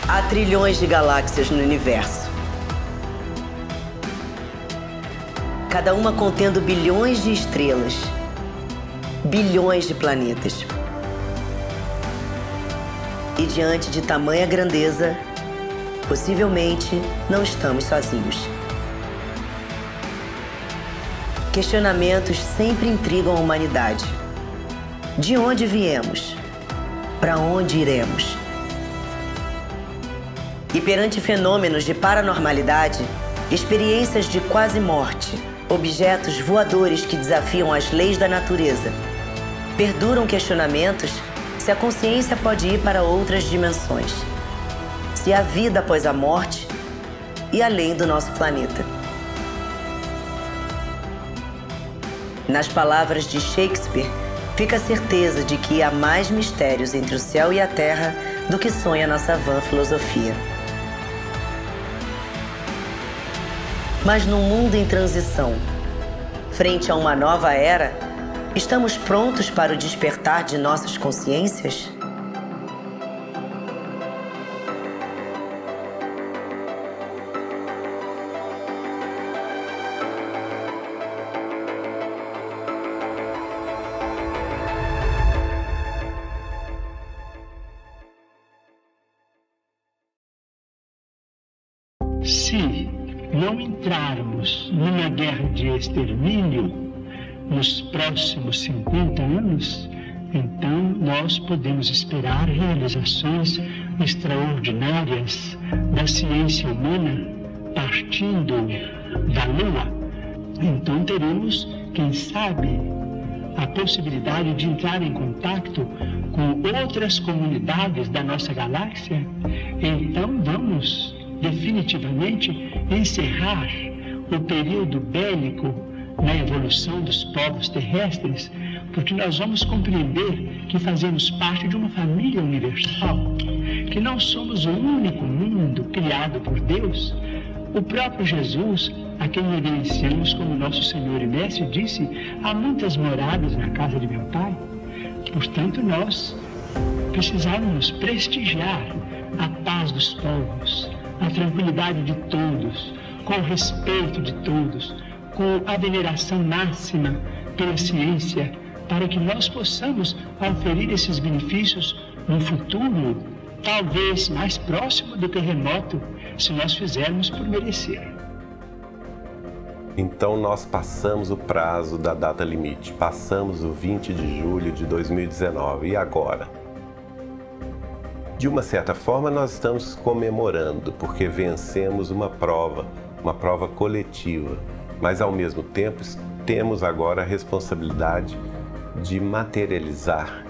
Há trilhões de galáxias no universo. Cada uma contendo bilhões de estrelas, bilhões de planetas. E diante de tamanha grandeza, possivelmente não estamos sozinhos. Questionamentos sempre intrigam a humanidade. De onde viemos? Para onde iremos? E perante fenômenos de paranormalidade, experiências de quase morte, objetos voadores que desafiam as leis da natureza, perduram questionamentos se a consciência pode ir para outras dimensões, se há vida após a morte e além do nosso planeta. Nas palavras de Shakespeare, fica a certeza de que há mais mistérios entre o céu e a terra do que sonha nossa vã filosofia. Mas num mundo em transição, frente a uma nova era, estamos prontos para o despertar de nossas consciências? Se não entrarmos numa guerra de extermínio nos próximos 50 anos, então nós podemos esperar realizações extraordinárias da ciência humana partindo da Lua. Então teremos, quem sabe, a possibilidade de entrar em contato com outras comunidades da nossa galáxia. Então vamos definitivamente encerrar o período bélico na evolução dos povos terrestres, porque nós vamos compreender que fazemos parte de uma família universal, que não somos o único mundo criado por Deus. O próprio Jesus, a quem reverenciamos como nosso Senhor e Mestre, disse: há muitas moradas na casa de meu Pai. Portanto, nós precisamos prestigiar a paz dos povos, a tranquilidade de todos, com o respeito de todos, com a veneração máxima pela ciência, para que nós possamos oferir esses benefícios num futuro talvez mais próximo do que remoto, se nós fizermos por merecer. Então nós passamos o prazo da data limite, passamos o 20 de julho de 2019, e agora? De uma certa forma, nós estamos comemorando, porque vencemos uma prova coletiva, mas ao mesmo tempo temos agora a responsabilidade de materializar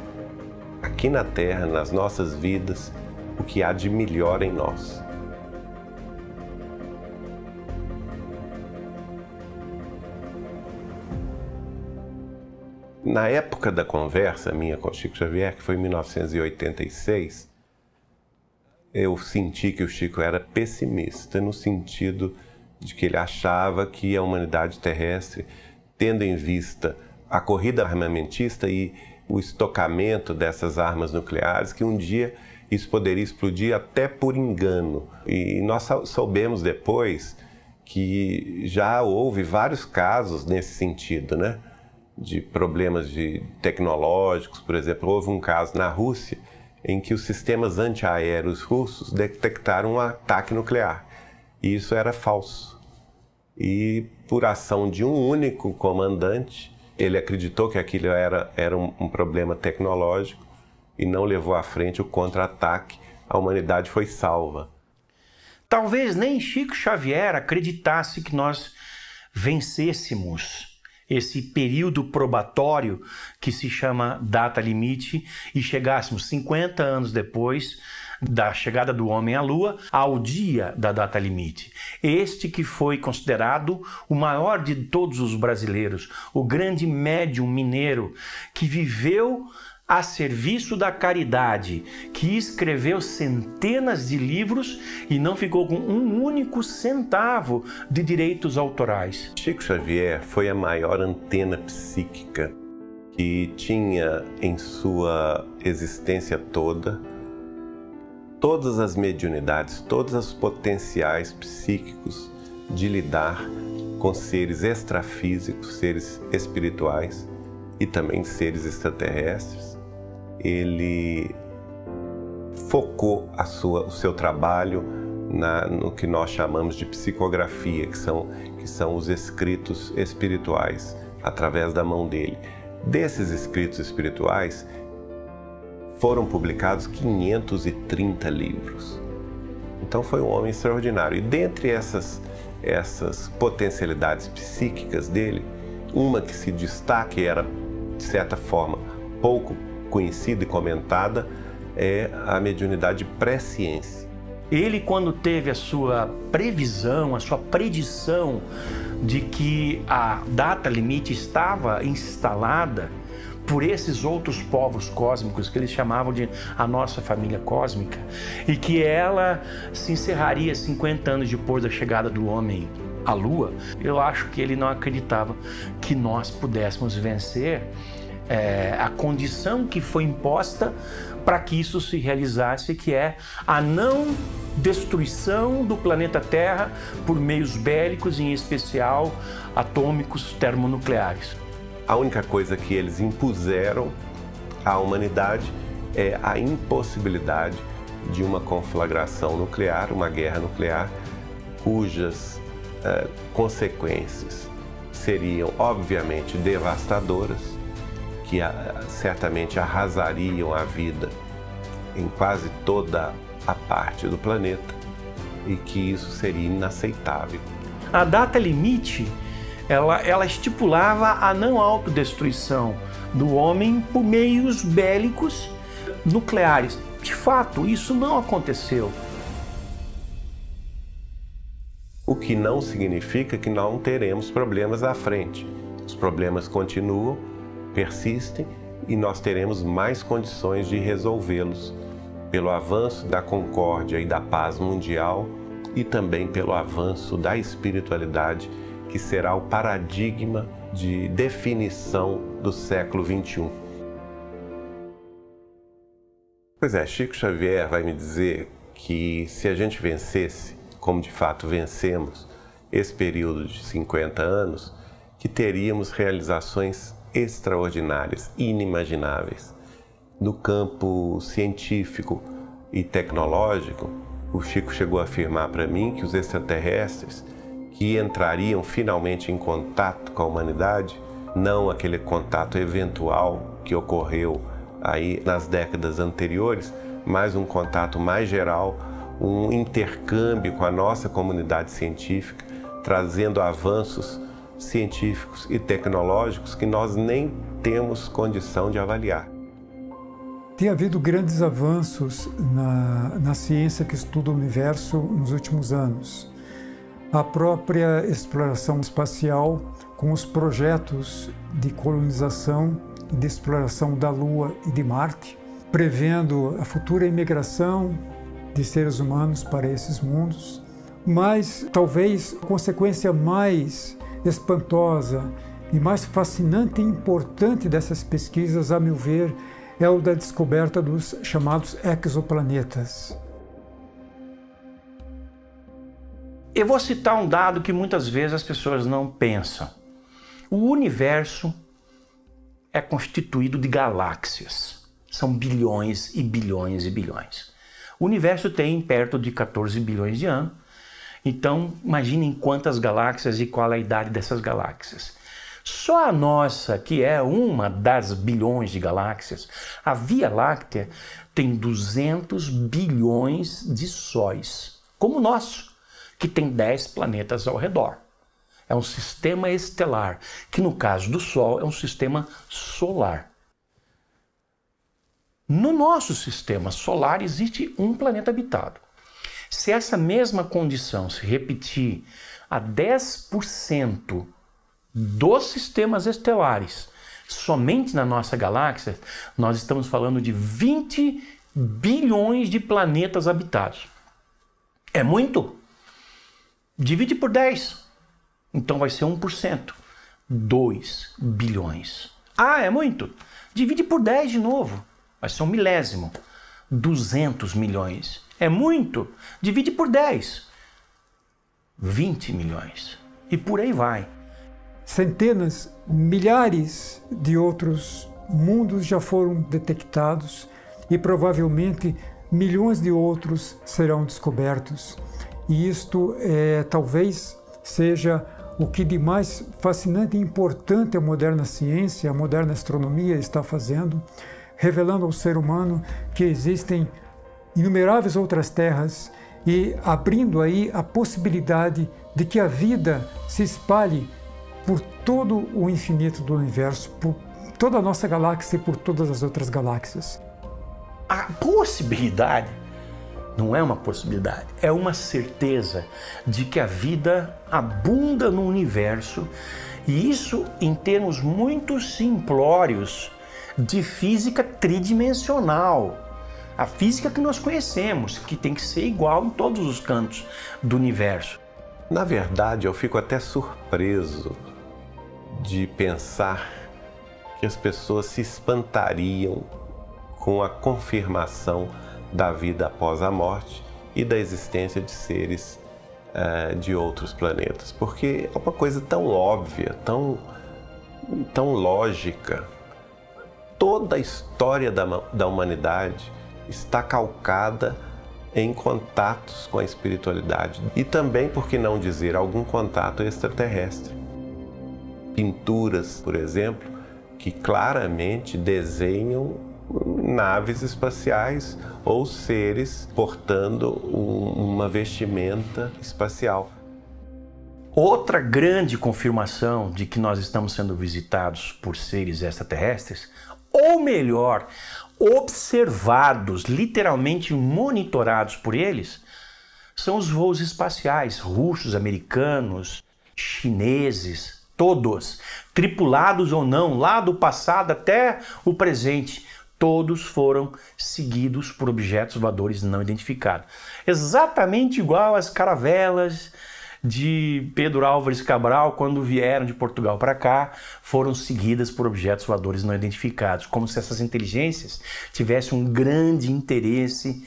aqui na Terra, nas nossas vidas, o que há de melhor em nós. Na época da conversa minha com o Chico Xavier, que foi em 1986, eu senti que o Chico era pessimista, no sentido de que ele achava que a humanidade terrestre, tendo em vista a corrida armamentista e o estocamento dessas armas nucleares, que um dia isso poderia explodir até por engano. E nós soubemos depois que já houve vários casos nesse sentido, né? De problemas tecnológicos. Por exemplo, houve um caso na Rússia em que os sistemas antiaéreos russos detectaram um ataque nuclear. E isso era falso. E por ação de um único comandante, ele acreditou que aquilo era um problema tecnológico e não levou à frente o contra-ataque. A humanidade foi salva. Talvez nem Chico Xavier acreditasse que nós vencêssemos esse período probatório que se chama data limite e chegássemos 50 anos depois da chegada do homem à Lua ao dia da data limite. Este que foi considerado o maior de todos os brasileiros, o grande médium mineiro que viveu a serviço da caridade, que escreveu centenas de livros e não ficou com um único centavo de direitos autorais. Chico Xavier foi a maior antena psíquica que tinha em sua existência toda todas as mediunidades, todos os potenciais psíquicos de lidar com seres extrafísicos, seres espirituais e também seres extraterrestres. Ele focou o seu trabalho no que nós chamamos de psicografia, que são os escritos espirituais, através da mão dele. Desses escritos espirituais, foram publicados 530 livros. Então foi um homem extraordinário. E dentre essas potencialidades psíquicas dele, uma que se destaca e era, de certa forma, pouco conhecida e comentada, é a mediunidade presciência. Ele, quando teve a sua previsão, a sua predição de que a data limite estava instalada por esses outros povos cósmicos que eles chamavam de a nossa família cósmica, e que ela se encerraria 50 anos depois da chegada do homem à Lua, eu acho que ele não acreditava que nós pudéssemos vencer a condição que foi imposta para que isso se realizasse, que é a não destruição do planeta Terra por meios bélicos, em especial atômicos termonucleares. A única coisa que eles impuseram à humanidade é a impossibilidade de uma conflagração nuclear, uma guerra nuclear, cujas consequências seriam obviamente devastadoras, que certamente arrasariam a vida em quase toda a parte do planeta, e que isso seria inaceitável. A data limite, ela estipulava a não autodestruição do homem por meios bélicos nucleares. De fato, isso não aconteceu. O que não significa que não teremos problemas à frente. Os problemas continuam, persistem, e nós teremos mais condições de resolvê-los pelo avanço da concórdia e da paz mundial, e também pelo avanço da espiritualidade, que será o paradigma de definição do século XXI. Pois é, Chico Xavier vai me dizer que se a gente vencesse, como de fato vencemos, esse período de 50 anos, que teríamos realizações extraordinárias, inimagináveis. No campo científico e tecnológico, o Chico chegou a afirmar para mim que os extraterrestres que entrariam finalmente em contato com a humanidade, não aquele contato eventual que ocorreu aí nas décadas anteriores, mas um contato mais geral, um intercâmbio com a nossa comunidade científica, trazendo avanços científicos e tecnológicos que nós nem temos condição de avaliar. Tem havido grandes avanços na ciência que estuda o universo nos últimos anos. A própria exploração espacial, com os projetos de colonização e de exploração da Lua e de Marte, prevendo a futura imigração de seres humanos para esses mundos. Mas talvez a consequência mais espantosa e mais fascinante e importante dessas pesquisas, a meu ver, é o da descoberta dos chamados exoplanetas. Eu vou citar um dado que muitas vezes as pessoas não pensam. O universo é constituído de galáxias. São bilhões e bilhões e bilhões. O universo tem perto de 14 bilhões de anos. Então, imaginem quantas galáxias e qual é a idade dessas galáxias. Só a nossa, que é uma das bilhões de galáxias, a Via Láctea tem 200 bilhões de sóis, como o nosso, que tem 10 planetas ao redor. É um sistema estelar, que no caso do Sol é um sistema solar. No nosso sistema solar existe um planeta habitado. Se essa mesma condição se repetir a 10% dos sistemas estelares, somente na nossa galáxia, nós estamos falando de 20 bilhões de planetas habitados. É muito? Divide por 10. Então vai ser 1%. 2 bilhões. Ah, é muito? Divide por 10 de novo. Vai ser 1 milésimo. 200 milhões. É muito? Divide por 10. 20 milhões. E por aí vai. Centenas, milhares de outros mundos já foram detectados e provavelmente milhões de outros serão descobertos. E isto talvez seja o que de mais fascinante e importante a moderna ciência, a moderna astronomia está fazendo, revelando ao ser humano que existem inumeráveis outras terras e abrindo aí a possibilidade de que a vida se espalhe por todo o infinito do universo, por toda a nossa galáxia e por todas as outras galáxias. A possibilidade não é uma possibilidade, é uma certeza de que a vida abunda no universo, e isso em termos muito simplórios de física tridimensional. A física que nós conhecemos, que tem que ser igual em todos os cantos do universo. Na verdade, eu fico até surpreso de pensar que as pessoas se espantariam com a confirmação da vida após a morte e da existência de seres de outros planetas. Porque é uma coisa tão óbvia, tão lógica. Toda a história da humanidade está calcada em contatos com a espiritualidade e também, por que não dizer, algum contato extraterrestre. Pinturas, por exemplo, que claramente desenham naves espaciais ou seres portando uma vestimenta espacial. Outra grande confirmação de que nós estamos sendo visitados por seres extraterrestres, ou melhor, observados, literalmente monitorados por eles, são os voos espaciais russos, americanos, chineses, todos, tripulados ou não, lá do passado até o presente, todos foram seguidos por objetos voadores não identificados. Exatamente igual às caravelas de Pedro Álvares Cabral, quando vieram de Portugal para cá, foram seguidas por objetos voadores não identificados, como se essas inteligências tivessem um grande interesse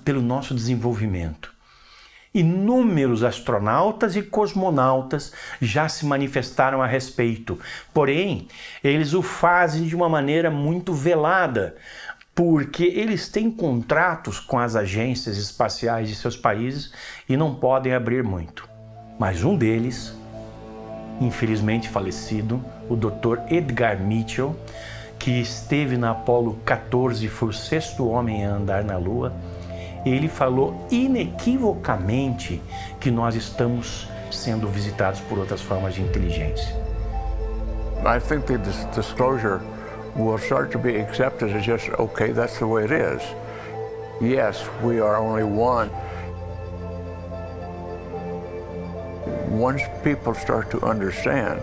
pelo nosso desenvolvimento. Inúmeros astronautas e cosmonautas já se manifestaram a respeito, porém, eles o fazem de uma maneira muito velada, porque eles têm contratos com as agências espaciais de seus países e não podem abrir muito. Mas um deles, infelizmente falecido, o Dr. Edgar Mitchell, que esteve na Apollo 14 e foi o 6º homem a andar na Lua, ele falou inequivocamente que nós estamos sendo visitados por outras formas de inteligência. I think that this disclosure will start to be accepted as just, okay, that's the way it is. Yes, we are only one. Once people start to understand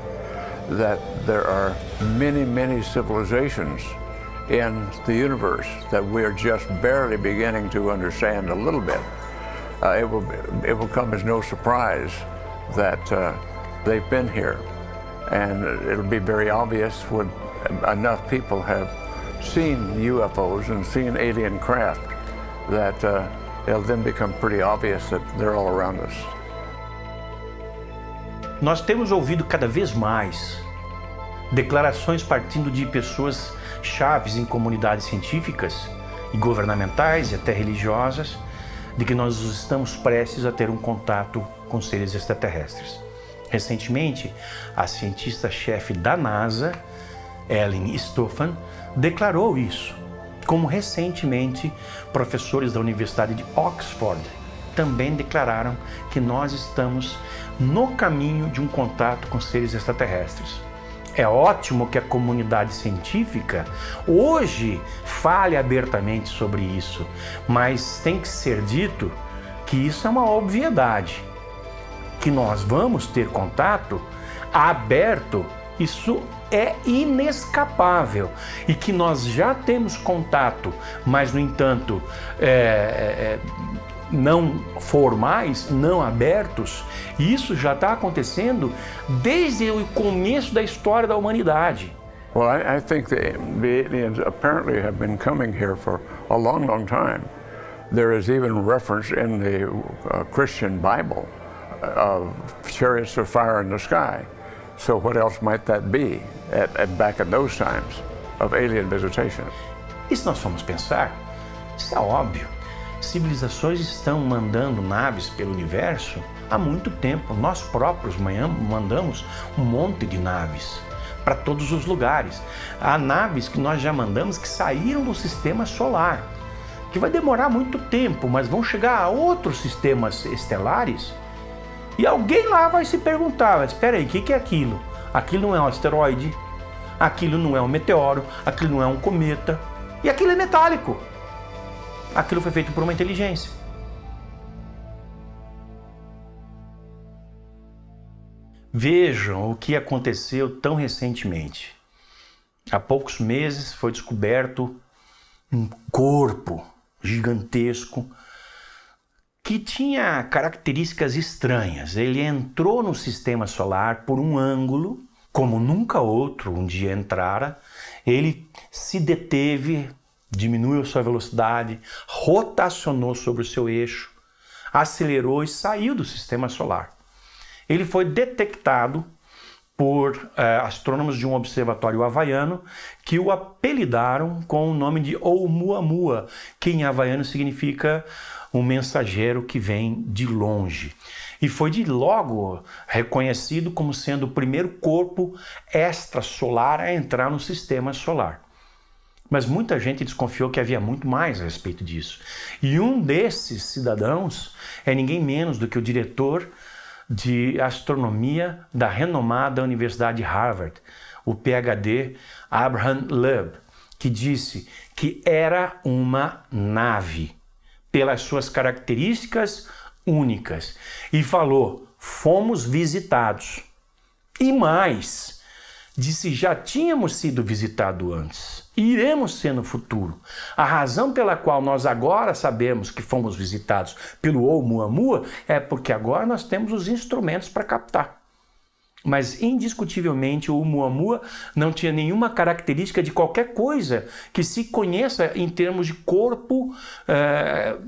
that there are many, many civilizations in the universe that we are just barely beginning to understand a little bit, it will come as no surprise that they've been here. And it'll be very obvious when enough people have seen UFOs and seen alien craft that it'll then become pretty obvious that they're all around us. Nós temos ouvido cada vez mais declarações partindo de pessoas chaves em comunidades científicas e governamentais e até religiosas de que nós estamos prestes a ter um contato com seres extraterrestres. Recentemente, a cientista-chefe da NASA, Ellen Stofan, declarou isso, como recentemente professores da Universidade de Oxford também declararam que nós estamos no caminho de um contato com seres extraterrestres. É ótimo que a comunidade científica hoje fale abertamente sobre isso, mas tem que ser dito que isso é uma obviedade. Que nós vamos ter contato aberto, isso é inescapável. E que nós já temos contato, mas no entanto não formais, não abertos, isso já está acontecendo desde o começo da história da humanidade. Well, I think the aliens apparently have been coming here for a long, long time. There is even reference in the Christian Bible of chariots of fire in the sky. So what else might that be back in those times of alien visitation? E se nós formos pensar, isso é óbvio. Civilizações estão mandando naves pelo universo há muito tempo. Nós próprios mandamos um monte de naves para todos os lugares. Há naves que nós já mandamos que saíram do sistema solar, que vai demorar muito tempo, mas vão chegar a outros sistemas estelares e alguém lá vai se perguntar, mas espera aí, o que é aquilo? Aquilo não é um asteroide, aquilo não é um meteoro, aquilo não é um cometa, e aquilo é metálico. Aquilo foi feito por uma inteligência. Vejam o que aconteceu tão recentemente. Há poucos meses foi descoberto um corpo gigantesco que tinha características estranhas. Ele entrou no sistema solar por um ângulo, como nunca outro um dia entrara. Ele se deteve, diminuiu sua velocidade, rotacionou sobre o seu eixo, acelerou e saiu do sistema solar. Ele foi detectado por astrônomos de um observatório havaiano que o apelidaram com o nome de Oumuamua, que em havaiano significa um mensageiro que vem de longe. E foi de logo reconhecido como sendo o primeiro corpo extrasolar a entrar no sistema solar. Mas muita gente desconfiou que havia muito mais a respeito disso. E um desses cidadãos é ninguém menos do que o diretor de astronomia da renomada Universidade de Harvard, o PhD Abraham Loeb, que disse que era uma nave, pelas suas características únicas, e falou, fomos visitados. E mais, disse, já tínhamos sido visitados antes, e iremos ser no futuro. A razão pela qual nós agora sabemos que fomos visitados pelo Oumuamua é porque agora nós temos os instrumentos para captar. Mas, indiscutivelmente, o Oumuamua não tinha nenhuma característica de qualquer coisa que se conheça em termos de corpo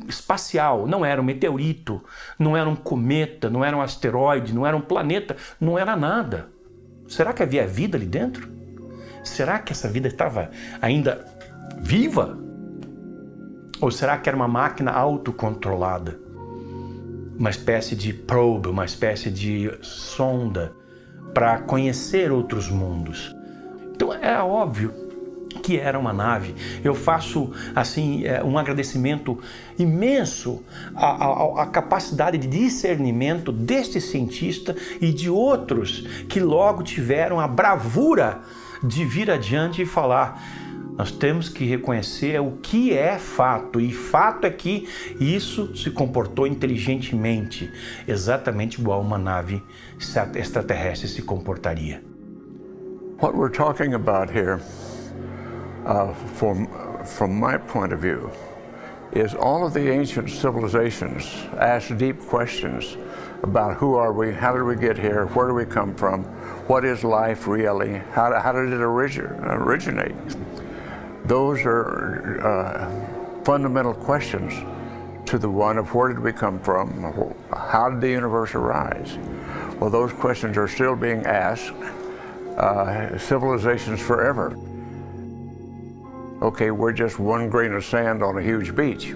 espacial. Não era um meteorito, não era um cometa, não era um asteroide, não era um planeta, não era nada. Será que havia vida ali dentro? Será que essa vida estava ainda viva? Ou será que era uma máquina autocontrolada? Uma espécie de probe, uma espécie de sonda para conhecer outros mundos. Então é óbvio que era uma nave. Eu faço assim um agradecimento imenso à capacidade de discernimento deste cientista e de outros que logo tiveram a bravura de vir adiante e falar, nós temos que reconhecer o que é fato, e fato é que isso se comportou inteligentemente, exatamente igual uma nave extraterrestre se comportaria. What we're talking about here, from my point of view, is all of the ancient civilizations asked deep questions about who are we, how did we get here, where do we come from, what is life really, how did it originate? Those are fundamental questions to the one of where did we come from, how did the universe arise? Well, those questions are still being asked civilizations forever. Okay, we're just one grain of sand on a huge beach.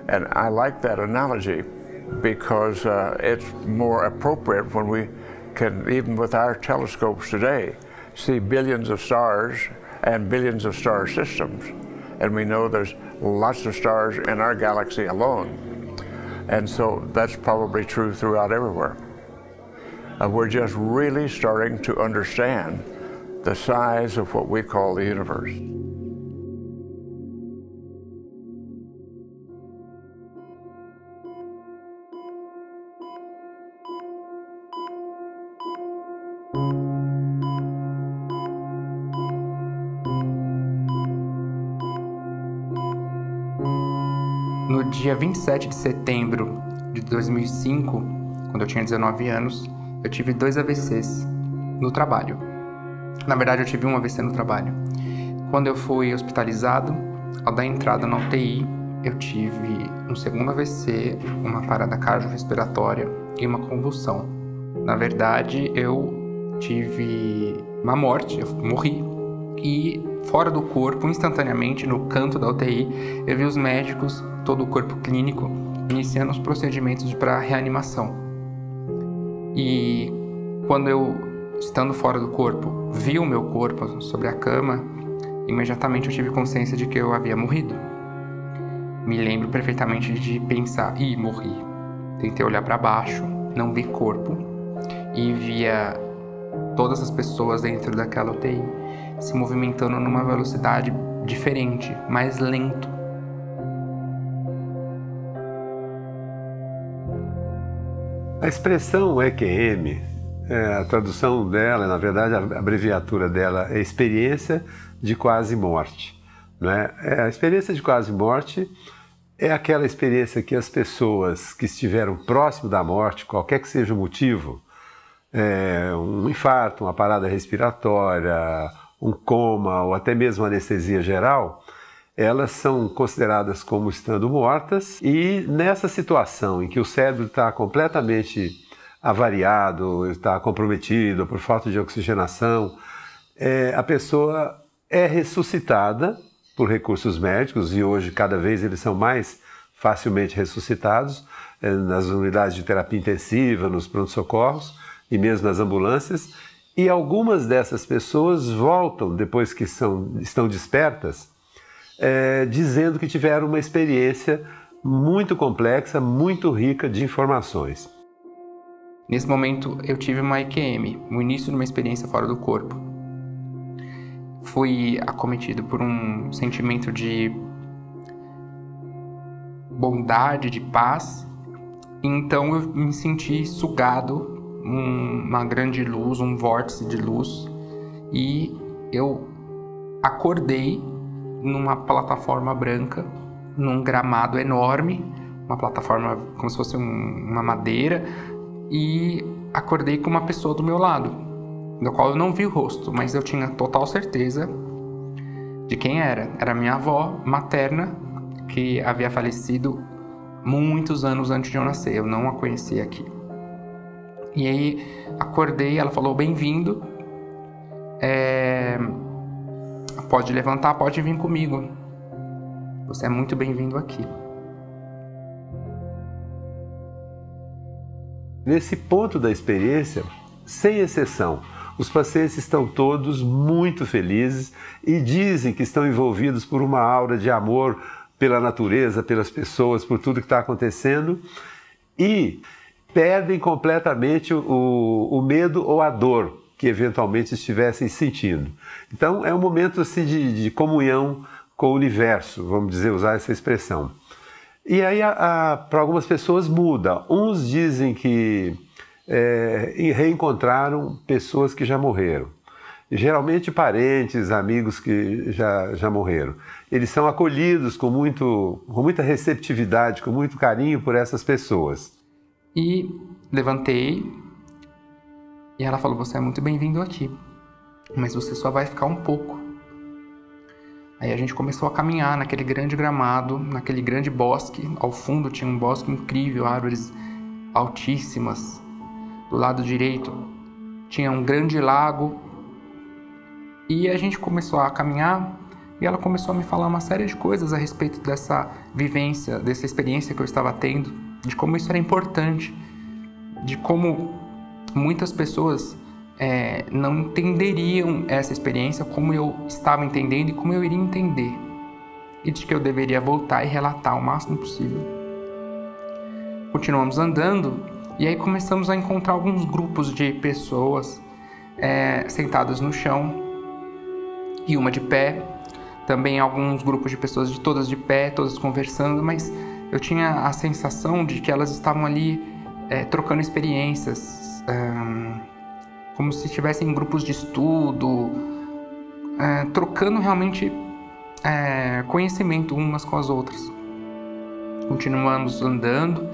And I like that analogy because it's more appropriate when we can, even with our telescopes today, see billions of stars and billions of star systems. And we know there's lots of stars in our galaxy alone. And so that's probably true throughout everywhere. We're just really starting to understand the size of what we call the universe. No dia 27 de setembro de 2005, quando eu tinha 19 anos, eu tive 2 AVCs no trabalho. Na verdade, eu tive um AVC no trabalho. Quando eu fui hospitalizado, ao dar entrada na UTI, eu tive um segundo AVC, uma parada cardiorrespiratória e uma convulsão. Na verdade, eu tive uma morte, eu morri. E fora do corpo, instantaneamente, no canto da UTI, eu vi os médicos, todo o corpo clínico, iniciando os procedimentos para reanimação. E quando eu, estando fora do corpo, vi o meu corpo sobre a cama, imediatamente eu tive consciência de que eu havia morrido. Me lembro perfeitamente de pensar, morri. Tentei olhar para baixo, não vi corpo, e via todas as pessoas dentro daquela UTI se movimentando numa velocidade diferente, mais lento. A expressão EQM, a tradução dela, na verdade a abreviatura dela é experiência de quase morte. Não é? A experiência de quase morte é aquela experiência que as pessoas que estiveram próximo da morte, qualquer que seja o motivo, um infarto, uma parada respiratória, um coma ou até mesmo anestesia geral, elas são consideradas como estando mortas, e nessa situação em que o cérebro está completamente avariado, está comprometido por falta de oxigenação, a pessoa é ressuscitada por recursos médicos, e hoje cada vez eles são mais facilmente ressuscitados nas unidades de terapia intensiva, nos pronto-socorros e mesmo nas ambulâncias, e algumas dessas pessoas voltam, depois que estão despertas, dizendo que tiveram uma experiência muito complexa, muito rica de informações. Nesse momento eu tive uma EQM, o início de uma experiência fora do corpo. Fui acometido por um sentimento de bondade, de paz. Então eu me senti sugado, uma grande luz, um vórtice de luz, e eu acordei numa plataforma branca, num gramado enorme, uma plataforma como se fosse uma madeira, e acordei com uma pessoa do meu lado, do qual eu não vi o rosto, mas eu tinha total certeza de quem era. Era minha avó materna, que havia falecido muitos anos antes de eu nascer, eu não a conhecia aqui. E aí acordei, ela falou: bem-vindo, pode levantar, pode vir comigo, você é muito bem-vindo aqui. Nesse ponto da experiência, sem exceção, os pacientes estão todos muito felizes e dizem que estão envolvidos por uma aura de amor pela natureza, pelas pessoas, por tudo que está acontecendo, e perdem completamente o medo ou a dor que eventualmente estivessem sentindo. Então é um momento assim, de comunhão com o universo, vamos dizer, usar essa expressão. E aí para algumas pessoas muda. Uns dizem que reencontraram pessoas que já morreram. Geralmente parentes, amigos que já morreram. Eles são acolhidos com muita receptividade, com muito carinho por essas pessoas. E levantei, e ela falou: você é muito bem-vindo aqui, mas você só vai ficar um pouco. Aí a gente começou a caminhar naquele grande gramado, naquele grande bosque. Ao fundo tinha um bosque incrível, árvores altíssimas. Do lado direito tinha um grande lago. E a gente começou a caminhar, e ela começou a me falar uma série de coisas a respeito dessa vivência, dessa experiência que eu estava tendo, de como isso era importante, de como muitas pessoas não entenderiam essa experiência como eu estava entendendo e como eu iria entender, e de que eu deveria voltar e relatar o máximo possível. Continuamos andando, e aí começamos a encontrar alguns grupos de pessoas sentadas no chão e uma de pé, também alguns grupos de pessoas todas de pé, todas conversando, mas eu tinha a sensação de que elas estavam ali trocando experiências, como se estivessem em grupos de estudo, trocando realmente conhecimento umas com as outras. Continuamos andando,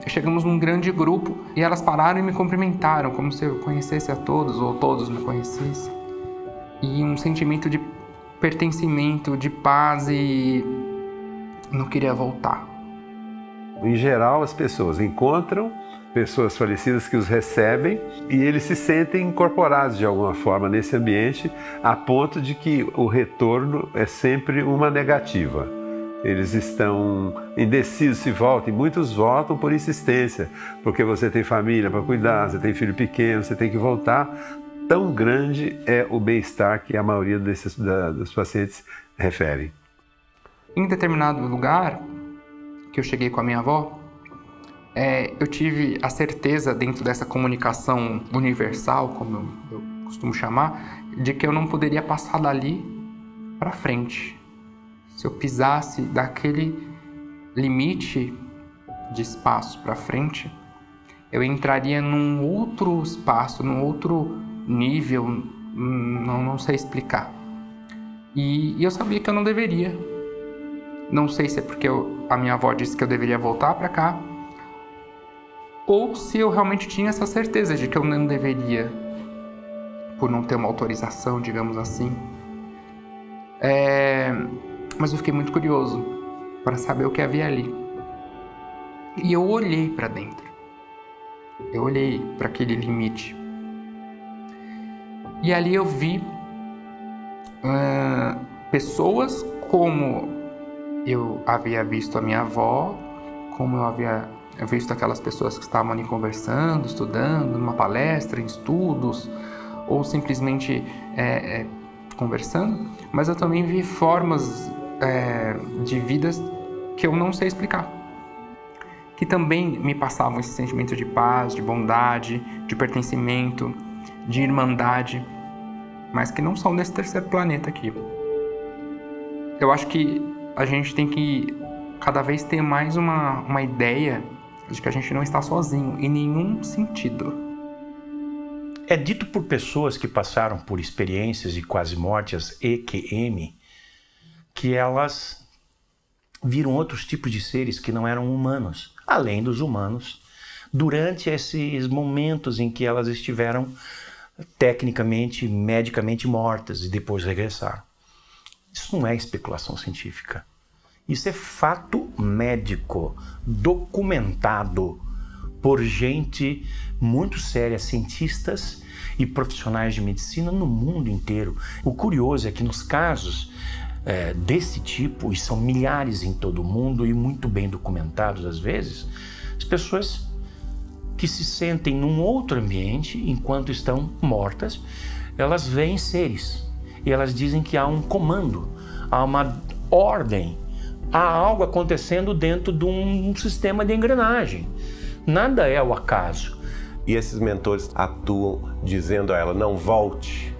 chegamos num grande grupo e elas pararam e me cumprimentaram, como se eu conhecesse a todos, ou todos me conhecessem. E um sentimento de pertencimento, de paz, e não queria voltar. Em geral, as pessoas encontram pessoas falecidas que os recebem e eles se sentem incorporados de alguma forma nesse ambiente, a ponto de que o retorno é sempre uma negativa. Eles estão indecisos se voltam, e muitos voltam por insistência, porque você tem família para cuidar, você tem filho pequeno, você tem que voltar. Tão grande é o bem-estar que a maioria dos pacientes referem. Em determinado lugar que eu cheguei com a minha avó, eu tive a certeza, dentro dessa comunicação universal, como eu costumo chamar, de que eu não poderia passar dali para frente. Se eu pisasse daquele limite de espaço para frente, eu entraria num outro espaço, num outro nível, não sei explicar. E eu sabia que eu não deveria. Não sei se é porque a minha avó disse que eu deveria voltar para cá, ou se eu realmente tinha essa certeza de que eu não deveria, por não ter uma autorização, digamos assim. Mas eu fiquei muito curioso para saber o que havia ali. E eu olhei para dentro. Eu olhei para aquele limite. E ali eu vi pessoas como eu havia visto a minha avó, como eu havia visto aquelas pessoas que estavam ali conversando, estudando, numa palestra, em estudos, ou simplesmente conversando. Mas eu também vi formas de vidas que eu não sei explicar, que também me passavam esse sentimento de paz, de bondade, de pertencimento, de irmandade, mas que não são desse terceiro planeta aqui. Eu acho que a gente tem que cada vez ter mais uma ideia de que a gente não está sozinho, em nenhum sentido. É dito por pessoas que passaram por experiências de quase morte, as EQM, que elas viram outros tipos de seres que não eram humanos, além dos humanos, durante esses momentos em que elas estiveram tecnicamente, medicamente mortas e depois regressaram. Isso não é especulação científica. Isso é fato médico, documentado por gente muito séria, cientistas e profissionais de medicina no mundo inteiro. O curioso é que nos casos desse tipo, e são milhares em todo o mundo e muito bem documentados às vezes, as pessoas que se sentem num outro ambiente enquanto estão mortas, elas veem seres e elas dizem que há um comando, há uma ordem, há algo acontecendo dentro de um sistema de engrenagem. Nada é o acaso. E esses mentores atuam dizendo a ela: não, volte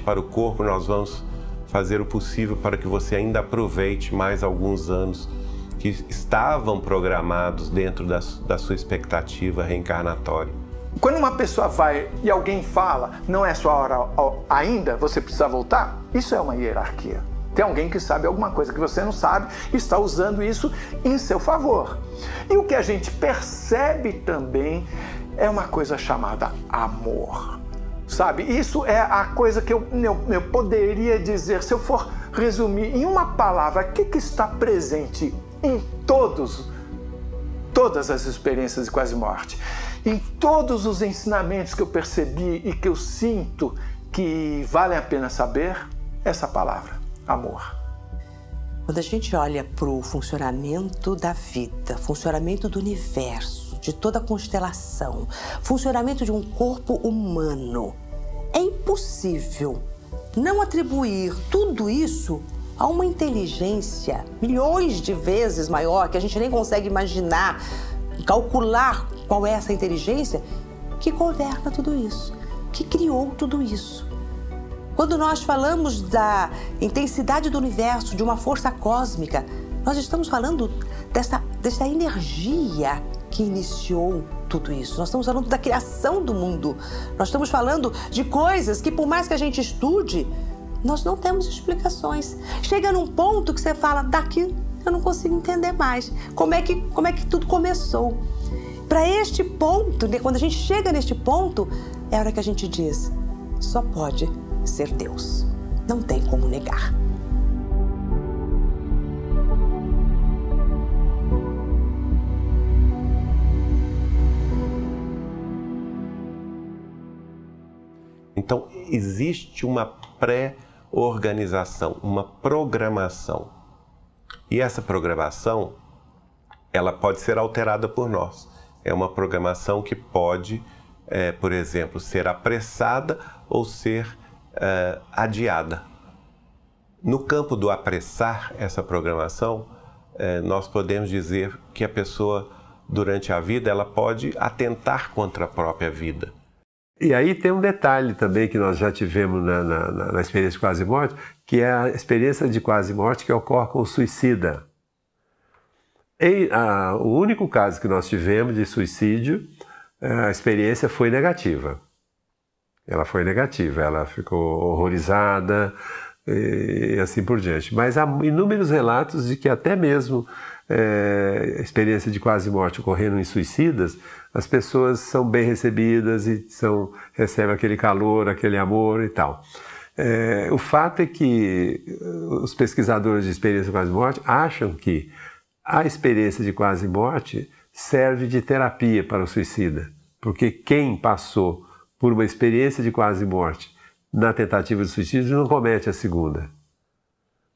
para o corpo, nós vamos fazer o possível para que você ainda aproveite mais alguns anos que estavam programados dentro da sua expectativa reencarnatória. Quando uma pessoa vai e alguém fala, não é sua hora ainda, você precisa voltar, isso é uma hierarquia. Tem alguém que sabe alguma coisa que você não sabe e está usando isso em seu favor. E o que a gente percebe também é uma coisa chamada amor. Sabe, isso é a coisa que eu poderia dizer, se eu for resumir em uma palavra, o que está presente em todas as experiências de quase morte, em todos os ensinamentos que eu percebi e que eu sinto que valem a pena saber, essa palavra, amor. Quando a gente olha para o funcionamento da vida, funcionamento do universo, de toda a constelação, funcionamento de um corpo humano, é impossível não atribuir tudo isso a uma inteligência milhões de vezes maior, que a gente nem consegue imaginar, calcular qual é essa inteligência, que governa tudo isso, que criou tudo isso. Quando nós falamos da intensidade do universo, de uma força cósmica, nós estamos falando dessa energia que iniciou tudo isso. Nós estamos falando da criação do mundo. Nós estamos falando de coisas que, por mais que a gente estude, nós não temos explicações. Chega num ponto que você fala, daqui eu não consigo entender mais como é que tudo começou. Para este ponto, quando a gente chega neste ponto, é a hora que a gente diz, só pode ser Deus. Não tem como negar. Então, existe uma pré-organização, uma programação. E essa programação, ela pode ser alterada por nós. É uma programação que pode, por exemplo, ser apressada ou ser adiada. No campo do apressar essa programação, nós podemos dizer que a pessoa, durante a vida, ela pode atentar contra a própria vida. E aí tem um detalhe também que nós já tivemos na experiência de quase morte, que é a experiência de quase morte que ocorre com o suicida. O único caso que nós tivemos de suicídio, a experiência foi negativa. Ela foi negativa, ela ficou horrorizada e assim por diante. Mas há inúmeros relatos de que até mesmo a experiência de quase morte ocorrendo em suicidas, as pessoas são bem recebidas e recebem aquele calor, aquele amor e tal. O fato é que os pesquisadores de experiência de quase morte acham que a experiência de quase morte serve de terapia para o suicida, porque quem passou por uma experiência de quase morte na tentativa de suicídio não comete a segunda.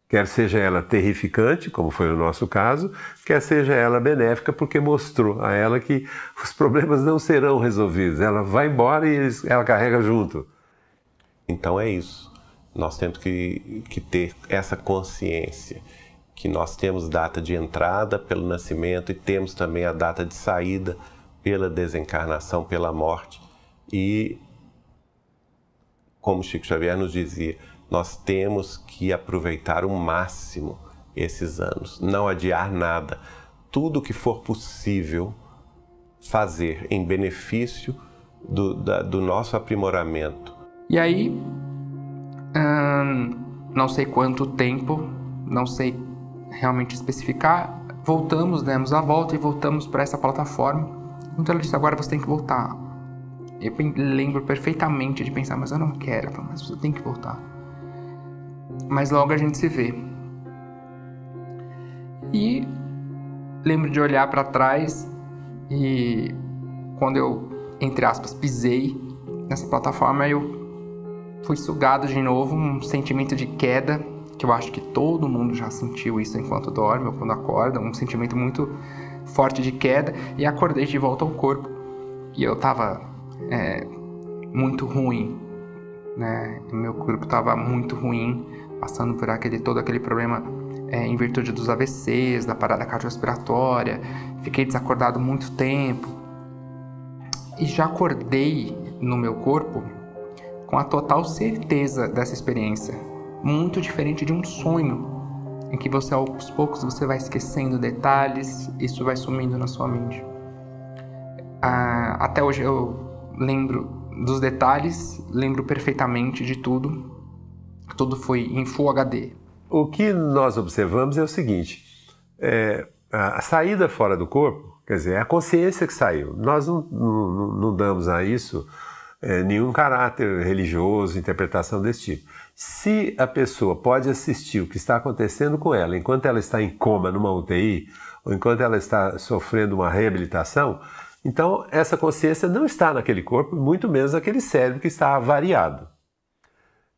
Quer seja ela terrificante, como foi o nosso caso, quer seja ela benéfica, porque mostrou a ela que os problemas não serão resolvidos. Ela vai embora e ela carrega junto. Então é isso. Nós temos que ter essa consciência, que nós temos data de entrada pelo nascimento e temos também a data de saída pela desencarnação, pela morte. E, como Chico Xavier nos dizia, nós temos que aproveitar o máximo esses anos, não adiar nada. Tudo que for possível fazer em benefício do nosso aprimoramento. E aí, não sei quanto tempo, não sei realmente especificar, demos a volta e voltamos para essa plataforma. Então ela disse, agora você tem que voltar. Eu lembro perfeitamente de pensar, mas eu não quero. Ela falou, mas você tem que voltar. Mas logo a gente se vê. E lembro de olhar para trás e quando eu, entre aspas, pisei nessa plataforma, eu fui sugado de novo, um sentimento de queda, que eu acho que todo mundo já sentiu isso enquanto dorme ou quando acorda, um sentimento muito forte de queda, e acordei de volta ao corpo. E eu tava muito ruim, né? Meu corpo tava muito ruim, passando por todo aquele problema em virtude dos AVCs, da parada cardiorrespiratória. Fiquei desacordado muito tempo. E já acordei no meu corpo com a total certeza dessa experiência. Muito diferente de um sonho, em que você, aos poucos, você vai esquecendo detalhes, isso vai sumindo na sua mente. Até hoje eu lembro dos detalhes, lembro perfeitamente de tudo. Tudo foi em Full HD. O que nós observamos é o seguinte, a saída fora do corpo, quer dizer, é a consciência que saiu. Nós não damos a isso nenhum caráter religioso, interpretação desse tipo. Se a pessoa pode assistir o que está acontecendo com ela enquanto ela está em coma numa UTI, ou enquanto ela está sofrendo uma reabilitação, então essa consciência não está naquele corpo, muito menos naquele cérebro que está avariado.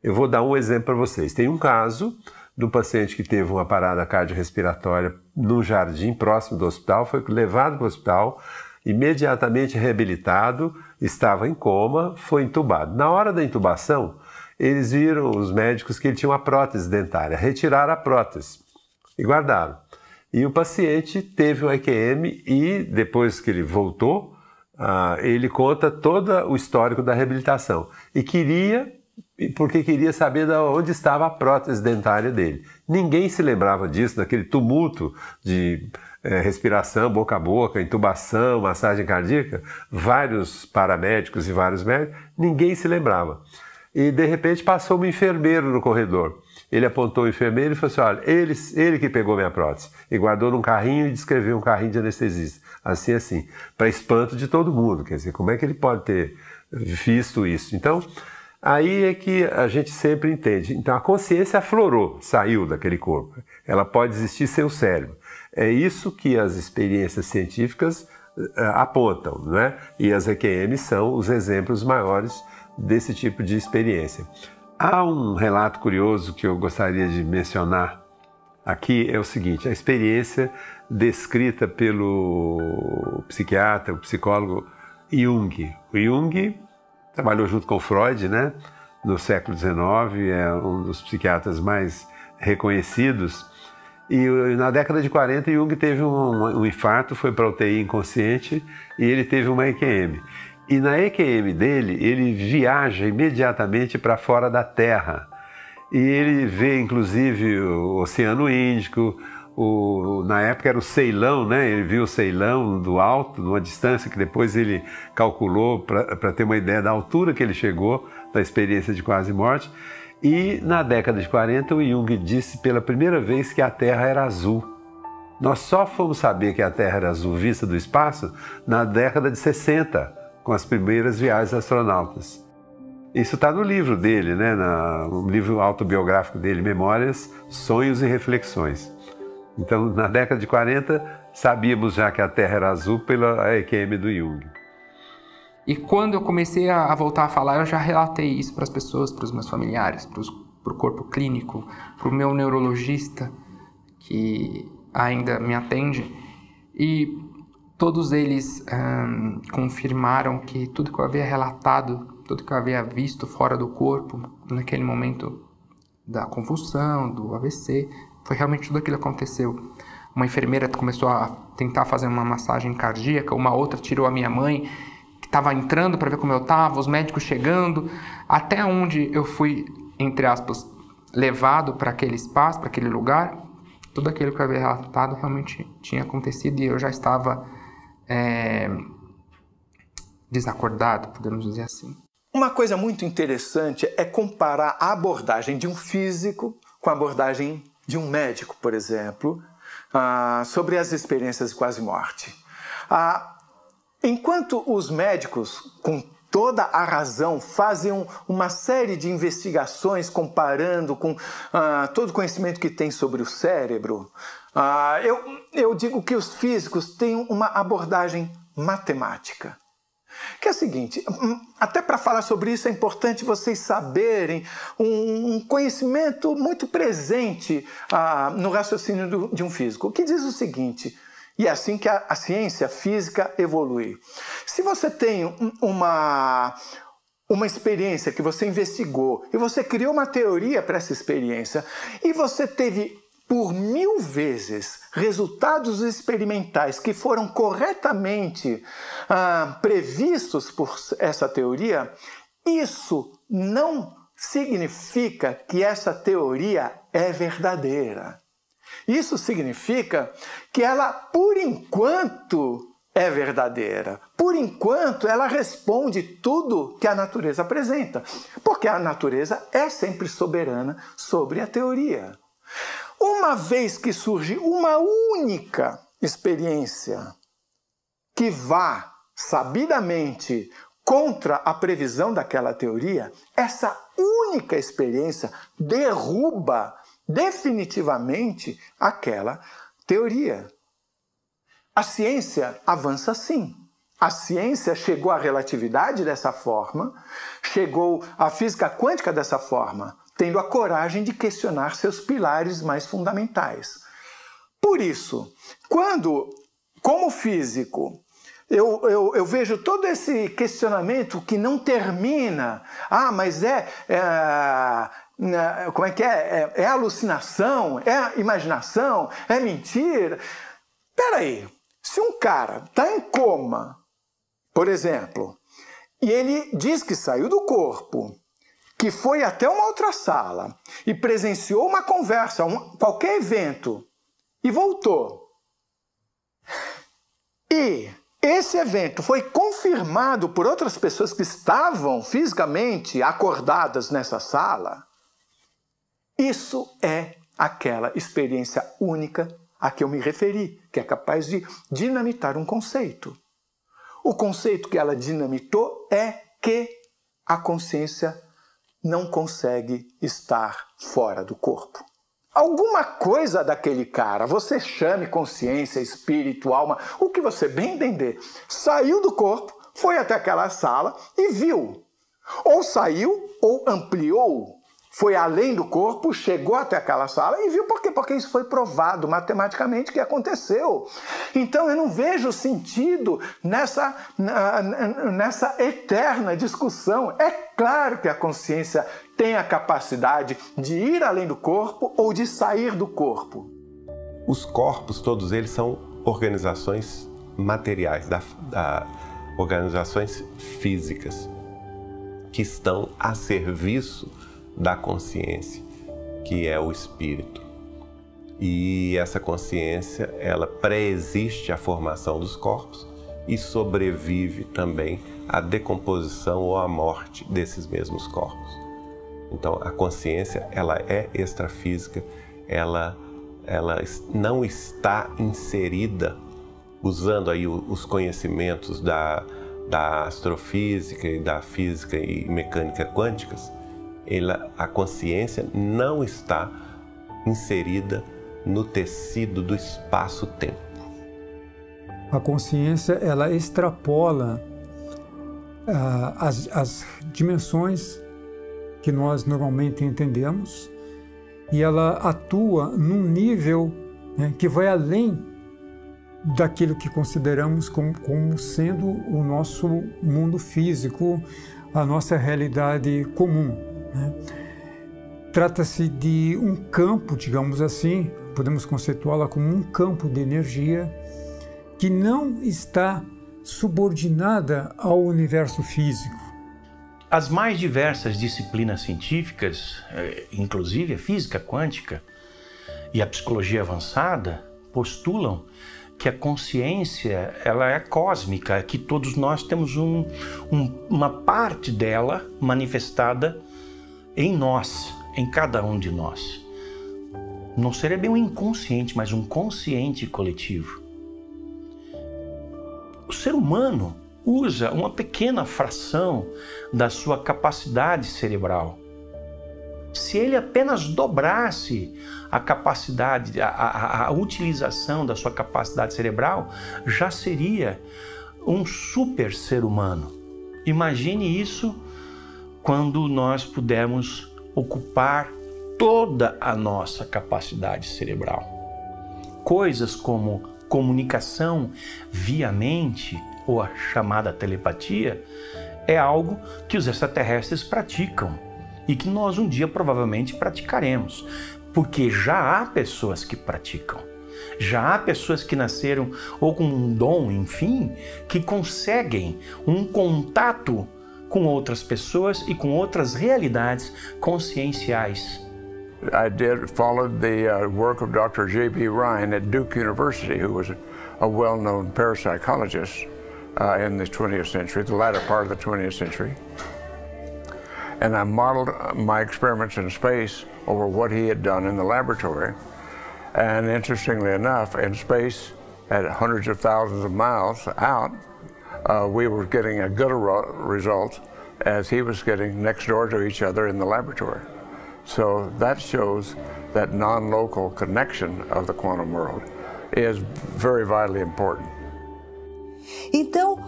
Eu vou dar um exemplo para vocês. Tem um caso de um paciente que teve uma parada cardiorrespiratória num jardim próximo do hospital, foi levado para o hospital, imediatamente reabilitado, estava em coma, foi entubado. Na hora da intubação, eles viram, os médicos, que ele tinha uma prótese dentária, retiraram a prótese e guardaram. E o paciente teve um EQM e depois que ele voltou, ele conta todo o histórico da reabilitação. Porque queria saber de onde estava a prótese dentária dele. Ninguém se lembrava disso, daquele tumulto de respiração boca a boca, intubação, massagem cardíaca, vários paramédicos e vários médicos, ninguém se lembrava. E de repente passou um enfermeiro no corredor Ele apontou o enfermeiro e falou assim, olha, ele que pegou minha prótese. E guardou num carrinho e descreveu um carrinho de anestesista. Assim, para espanto de todo mundo. Quer dizer, como é que ele pode ter visto isso? Então, aí é que a gente sempre entende. Então, a consciência aflorou, saiu daquele corpo. Ela pode existir sem o cérebro. É isso que as experiências científicas apontam, não é? E as EQM são os exemplos maiores desse tipo de experiência. Há um relato curioso que eu gostaria de mencionar aqui, é o seguinte, a experiência descrita pelo psiquiatra, o psicólogo Jung. O Jung trabalhou junto com Freud, né, no século XIX, é um dos psiquiatras mais reconhecidos. E na década de 40, Jung teve um infarto, foi para a UTI inconsciente e ele teve uma EQM. E na EQM dele, ele viaja imediatamente para fora da Terra. E ele vê, inclusive, o Oceano Índico, na época era o Ceilão, né? Ele viu o Ceilão do alto, numa distância que depois ele calculou para ter uma ideia da altura que ele chegou, da experiência de quase morte. E na década de 40, o Jung disse pela primeira vez que a Terra era azul. Nós só fomos saber que a Terra era azul vista do espaço na década de 60, com as primeiras viagens astronautas. Isso está no livro dele, né? No livro autobiográfico dele, Memórias, Sonhos e Reflexões. Então, na década de 40, sabíamos já que a Terra era azul pela EQM do Jung. E quando eu comecei a voltar a falar, eu já relatei isso para as pessoas, para os meus familiares, para o corpo clínico, para o meu neurologista, que ainda me atende. E todos eles confirmaram que tudo que eu havia relatado, tudo que eu havia visto fora do corpo, naquele momento da convulsão, do AVC, foi realmente tudo aquilo que aconteceu. Uma enfermeira começou a tentar fazer uma massagem cardíaca, uma outra tirou a minha mãe, que estava entrando para ver como eu estava, os médicos chegando, até onde eu fui, entre aspas, levado para aquele espaço, para aquele lugar. Tudo aquilo que eu havia relatado realmente tinha acontecido e eu já estava desacordado, podemos dizer assim. Uma coisa muito interessante é comparar a abordagem de um físico com a abordagem de um médico, por exemplo, sobre as experiências de quase morte. Enquanto os médicos, com toda a razão, fazem uma série de investigações comparando com todo o conhecimento que tem sobre o cérebro, eu digo que os físicos têm uma abordagem matemática. Que é o seguinte, até para falar sobre isso é importante vocês saberem um conhecimento muito presente no raciocínio de um físico, que diz o seguinte, e é assim que a ciência física evolui. Se você tem uma experiência que você investigou e você criou uma teoria para essa experiência e você teve por 1000 vezes resultados experimentais que foram corretamente previstos por essa teoria, isso não significa que essa teoria é verdadeira. Isso significa que ela, por enquanto, é verdadeira. Por enquanto, ela responde tudo que a natureza apresenta, porque a natureza é sempre soberana sobre a teoria. Uma vez que surge uma única experiência que vá sabidamente contra a previsão daquela teoria, essa única experiência derruba definitivamente aquela teoria. A ciência avança assim. A ciência chegou à relatividade dessa forma, chegou à física quântica dessa forma, tendo a coragem de questionar seus pilares mais fundamentais. Por isso, como físico, eu vejo todo esse questionamento que não termina. Mas como é que é? É alucinação? É imaginação? É mentira? Espera aí, se um cara está em coma, por exemplo, e ele diz que saiu do corpo, que foi até uma outra sala e presenciou uma conversa, qualquer evento, e voltou. E esse evento foi confirmado por outras pessoas que estavam fisicamente acordadas nessa sala. Isso é aquela experiência única a que eu me referi, que é capaz de dinamitar um conceito. O conceito que ela dinamitou é que a consciência não consegue estar fora do corpo. Alguma coisa daquele cara, você chame consciência, espírito, alma, o que você bem entender, saiu do corpo, foi até aquela sala e viu. Ou saiu ou ampliou, foi além do corpo, chegou até aquela sala e viu por quê? Porque isso foi provado matematicamente que aconteceu. Então eu não vejo sentido nessa eterna discussão. É claro que a consciência tem a capacidade de ir além do corpo ou de sair do corpo. Os corpos, todos eles, são organizações materiais, organizações físicas, que estão a serviço da consciência, que é o espírito. E essa consciência, ela pré-existe à formação dos corpos e sobrevive também à decomposição ou à morte desses mesmos corpos. Então, a consciência, ela é extrafísica, ela não está inserida, usando aí os conhecimentos da astrofísica e da física e mecânica quânticas, a consciência não está inserida no tecido do espaço-tempo. A consciência, ela extrapola as dimensões que nós normalmente entendemos e ela atua num nível, né, que vai além daquilo que consideramos como sendo o nosso mundo físico, a nossa realidade comum. Trata-se de um campo, digamos assim, podemos conceituá-la como um campo de energia que não está subordinada ao universo físico. As mais diversas disciplinas científicas, inclusive a física quântica e a psicologia avançada, postulam que a consciência, ela é cósmica, que todos nós temos uma parte dela manifestada em nós, em cada um de nós. Não seria bem um inconsciente, mas um consciente coletivo. O ser humano usa uma pequena fração da sua capacidade cerebral. Se ele apenas dobrasse a capacidade, a utilização da sua capacidade cerebral, já seria um super ser humano. Imagine isso quando nós pudermos ocupar toda a nossa capacidade cerebral. Coisas como comunicação via mente, ou a chamada telepatia, é algo que os extraterrestres praticam e que nós um dia provavelmente praticaremos, porque já há pessoas que praticam. Já há pessoas que nasceram ou com um dom, enfim, que conseguem um contato com outras pessoas e com outras realidades conscienciais. I followed the work of Dr. J.B. Ryan at Duke University, who was a well-known parapsychologist in the 20th century, the latter part of the 20th century. And I modeled my experiments in space over what he had done in the laboratory. And interestingly enough, in space, at hundreds of thousands of miles out, we were getting a good result as he was getting next door to each other in the laboratory. So that shows that non-local connection of the quantum world is very vitally important. Então,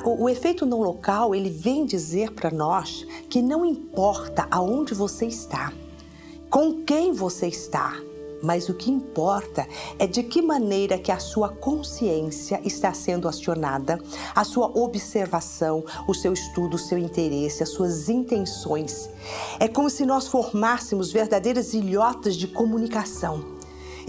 o efeito não local, ele vem dizer para nós que não importa aonde você está, com quem você está, mas o que importa é de que maneira que a sua consciência está sendo acionada, a sua observação, o seu estudo, o seu interesse, as suas intenções. É como se nós formássemos verdadeiras ilhotas de comunicação.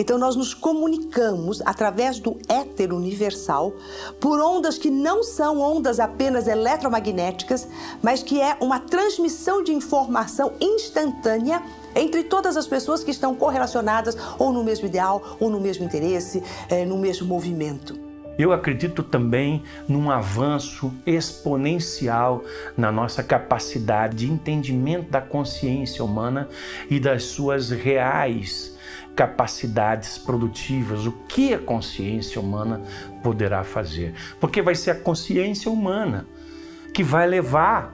Então nós nos comunicamos através do éter universal por ondas que não são ondas apenas eletromagnéticas, mas que é uma transmissão de informação instantânea entre todas as pessoas que estão correlacionadas ou no mesmo ideal, ou no mesmo interesse, no mesmo movimento. Eu acredito também num avanço exponencial na nossa capacidade de entendimento da consciência humana e das suas reais capacidades produtivas, o que a consciência humana poderá fazer. Porque vai ser a consciência humana que vai levar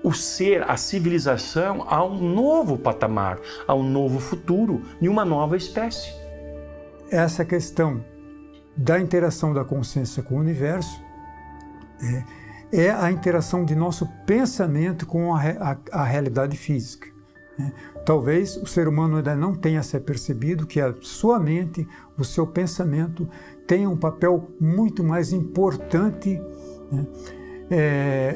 o ser, a civilização, a um novo patamar, a um novo futuro e uma nova espécie. Essa questão da interação da consciência com o universo é a interação de nosso pensamento com a realidade física. Talvez o ser humano ainda não tenha se apercebido que a sua mente, o seu pensamento, tem um papel muito mais importante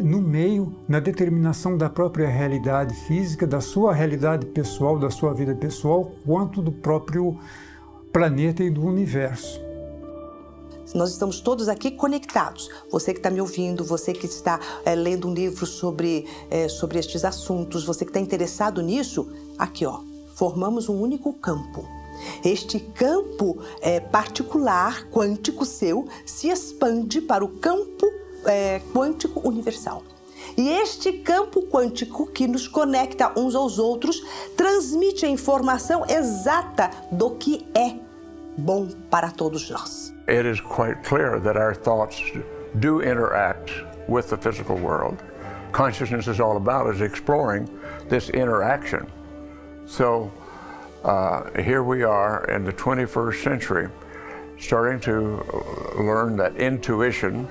no meio, na determinação da própria realidade física, da sua realidade pessoal, da sua vida pessoal, quanto do próprio planeta e do universo. Nós estamos todos aqui conectados. Você que está me ouvindo, você que está lendo um livro sobre estes assuntos, você que está interessado nisso, aqui ó, formamos um único campo. Este campo particular, quântico seu, se expande para o campo quântico universal. E este campo quântico que nos conecta uns aos outros transmite a informação exata do que é bom para todos nós. It is quite clear that our thoughts do interact with the physical world. Consciousness is all about is exploring this interaction. So here we are in the 21st century, starting to learn that intuition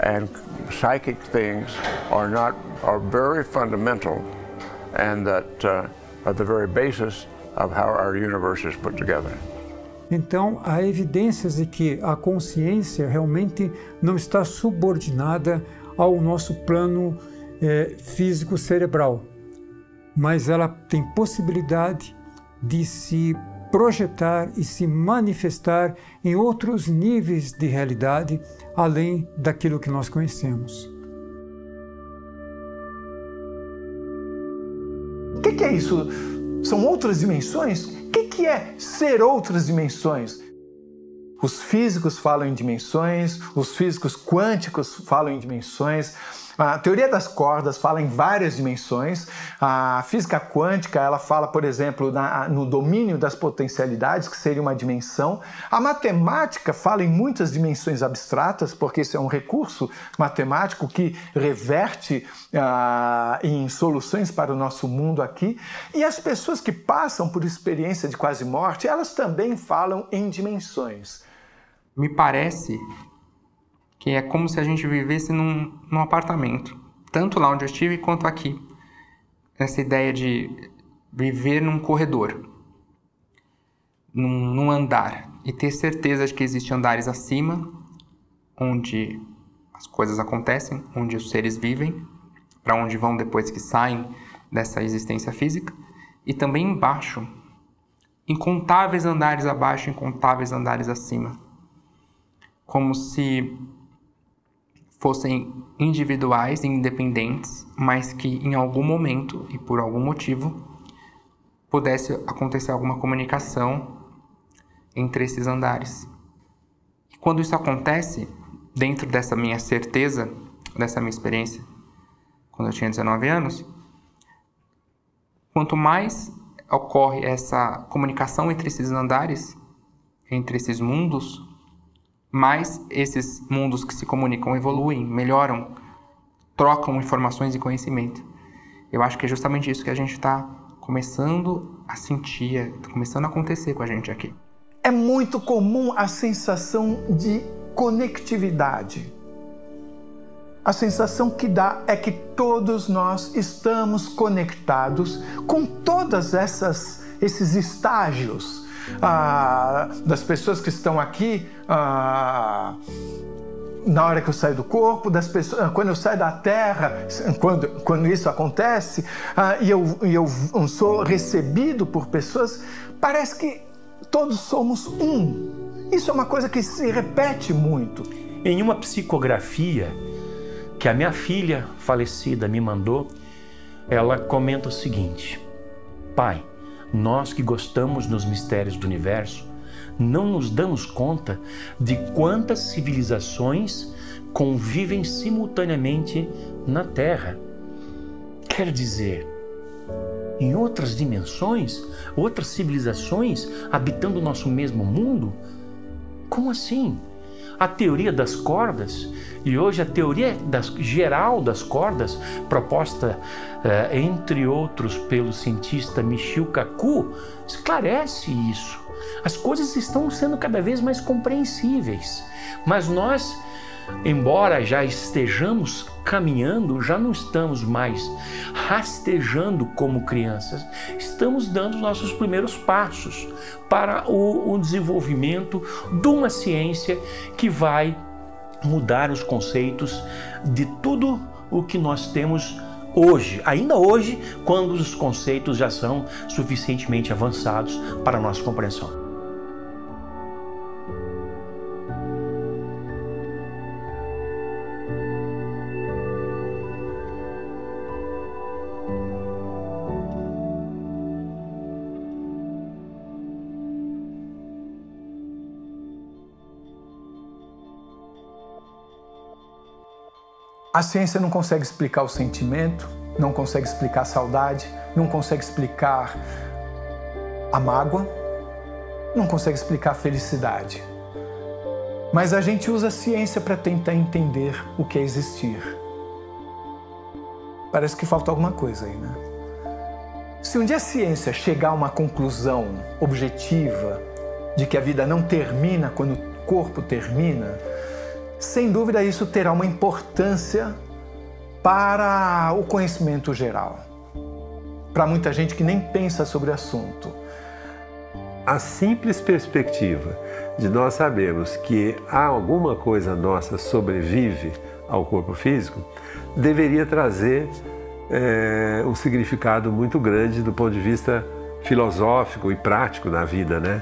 and psychic things are very fundamental, and that are the very basis of how our universe is put together. Então, há evidências de que a consciência realmente não está subordinada ao nosso plano físico cerebral, mas ela tem possibilidade de se projetar e se manifestar em outros níveis de realidade, além daquilo que nós conhecemos. O que é isso? São outras dimensões? O que é ser outras dimensões? Os físicos falam em dimensões, os físicos quânticos falam em dimensões, a teoria das cordas fala em várias dimensões, a física quântica ela fala, por exemplo, no domínio das potencialidades, que seria uma dimensão. A matemática fala em muitas dimensões abstratas, porque isso é um recurso matemático que reverte em soluções para o nosso mundo aqui. E as pessoas que passam por experiência de quase morte, elas também falam em dimensões. Me parece que é como se a gente vivesse num apartamento, tanto lá onde eu estive quanto aqui. Essa ideia de viver num corredor, num andar, e ter certeza de que existem andares acima, onde as coisas acontecem, onde os seres vivem, para onde vão depois que saem dessa existência física, e também embaixo, incontáveis andares abaixo, incontáveis andares acima, como se fossem individuais e independentes, mas que em algum momento e por algum motivo pudesse acontecer alguma comunicação entre esses andares. E quando isso acontece, dentro dessa minha certeza, dessa minha experiência, quando eu tinha 19 anos, quanto mais ocorre essa comunicação entre esses andares, entre esses mundos, mais esses mundos que se comunicam evoluem, melhoram, trocam informações e conhecimento. Eu acho que é justamente isso que a gente está começando a sentir, está começando a acontecer com a gente aqui. É muito comum a sensação de conectividade. A sensação que dá é que todos nós estamos conectados com todas esses estágios. Das pessoas que estão aqui na hora que eu saio do corpo, das pessoas, quando eu saio da Terra, quando isso acontece, e eu sou recebido por pessoas, parece que todos somos um. Isso é uma coisa que se repete muito. Em uma psicografia que a minha filha falecida me mandou, ela comenta o seguinte: Pai, nós que gostamos dos mistérios do universo, não nos damos conta de quantas civilizações convivem simultaneamente na Terra. Quer dizer, em outras dimensões, outras civilizações habitando o nosso mesmo mundo? Como assim? A teoria das cordas, e hoje a teoria geral das cordas, proposta, entre outros, pelo cientista Michio Kaku, esclarece isso. As coisas estão sendo cada vez mais compreensíveis, mas nós, embora já estejamos caminhando, já não estamos mais rastejando como crianças, estamos dando nossos primeiros passos para o desenvolvimento de uma ciência que vai mudar os conceitos de tudo o que nós temos hoje, ainda hoje, quando os conceitos já são suficientemente avançados para a nossa compreensão. A ciência não consegue explicar o sentimento, não consegue explicar a saudade, não consegue explicar a mágoa, não consegue explicar a felicidade. Mas a gente usa a ciência para tentar entender o que é existir. Parece que falta alguma coisa aí, né? Se um dia a ciência chegar a uma conclusão objetiva de que a vida não termina quando o corpo termina, sem dúvida isso terá uma importância para o conhecimento geral, para muita gente que nem pensa sobre o assunto. A simples perspectiva de nós sabermos que alguma coisa nossa sobrevive ao corpo físico deveria trazer um significado muito grande do ponto de vista filosófico e prático na vida, né?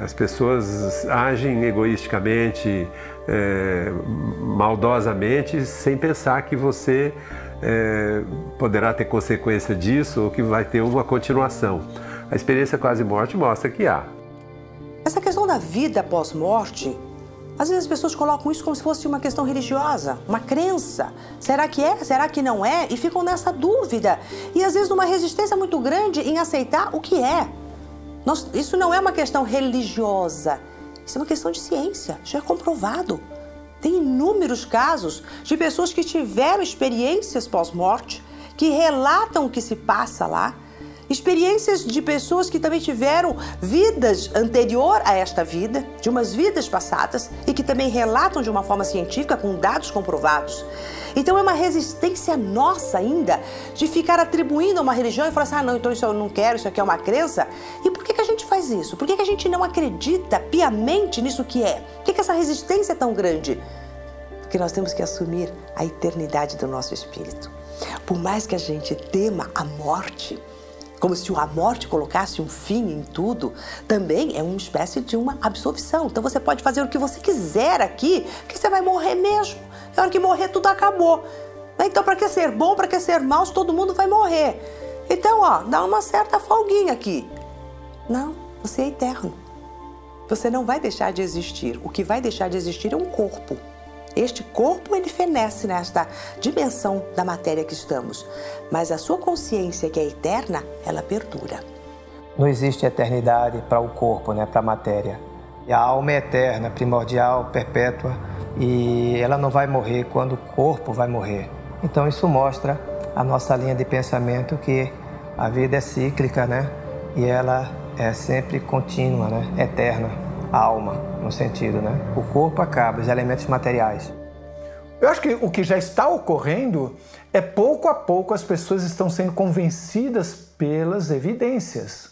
As pessoas agem egoisticamente, maldosamente, sem pensar que você poderá ter consequência disso ou que vai ter uma continuação. A experiência quase-morte mostra que há. Essa questão da vida pós-morte, às vezes as pessoas colocam isso como se fosse uma questão religiosa, uma crença. Será que é? Será que não é? E ficam nessa dúvida. E às vezes numa resistência muito grande em aceitar o que é. Isso não é uma questão religiosa, isso é uma questão de ciência, já é comprovado. Tem inúmeros casos de pessoas que tiveram experiências pós-morte, que relatam o que se passa lá, experiências de pessoas que também tiveram vidas anterior a esta vida, de umas vidas passadas, e que também relatam de uma forma científica, com dados comprovados. Então é uma resistência nossa ainda de ficar atribuindo a uma religião e falar assim, não, então isso eu não quero, isso aqui é uma crença. E por que a gente faz isso? Por que a gente não acredita piamente nisso que é? Por que essa resistência é tão grande? Porque nós temos que assumir a eternidade do nosso espírito. Por mais que a gente tema a morte, como se a morte colocasse um fim em tudo, também é uma espécie de uma absolvição. Então você pode fazer o que você quiser aqui, que você vai morrer mesmo. Na hora que morrer, tudo acabou. Então, para que ser bom, para que ser mal, se todo mundo vai morrer? Então, dá uma certa folguinha aqui. Não, você é eterno. Você não vai deixar de existir. O que vai deixar de existir é um corpo. Este corpo, ele fenece nesta dimensão da matéria que estamos. Mas a sua consciência, que é eterna, ela perdura. Não existe eternidade para o corpo, né, para a matéria. A alma é eterna, primordial, perpétua, e ela não vai morrer quando o corpo vai morrer. Então isso mostra a nossa linha de pensamento que a vida é cíclica, né? E ela é sempre contínua, né? Eterna, a alma, no sentido, né? O corpo acaba, os elementos materiais. Eu acho que o que já está ocorrendo é pouco a pouco as pessoas estão sendo convencidas pelas evidências,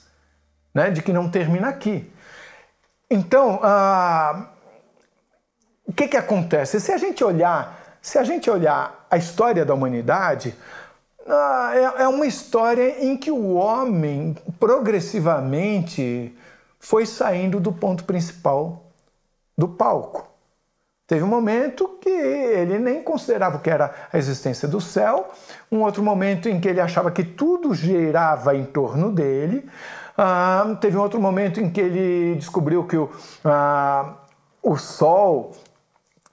né? De que não termina aqui. Então, o que acontece? Se a gente olhar a história da humanidade, é uma história em que o homem progressivamente foi saindo do ponto principal do palco. Teve um momento que ele nem considerava o que era a existência do céu, um outro momento em que ele achava que tudo girava em torno dele, Teve um outro momento em que ele descobriu que o Sol,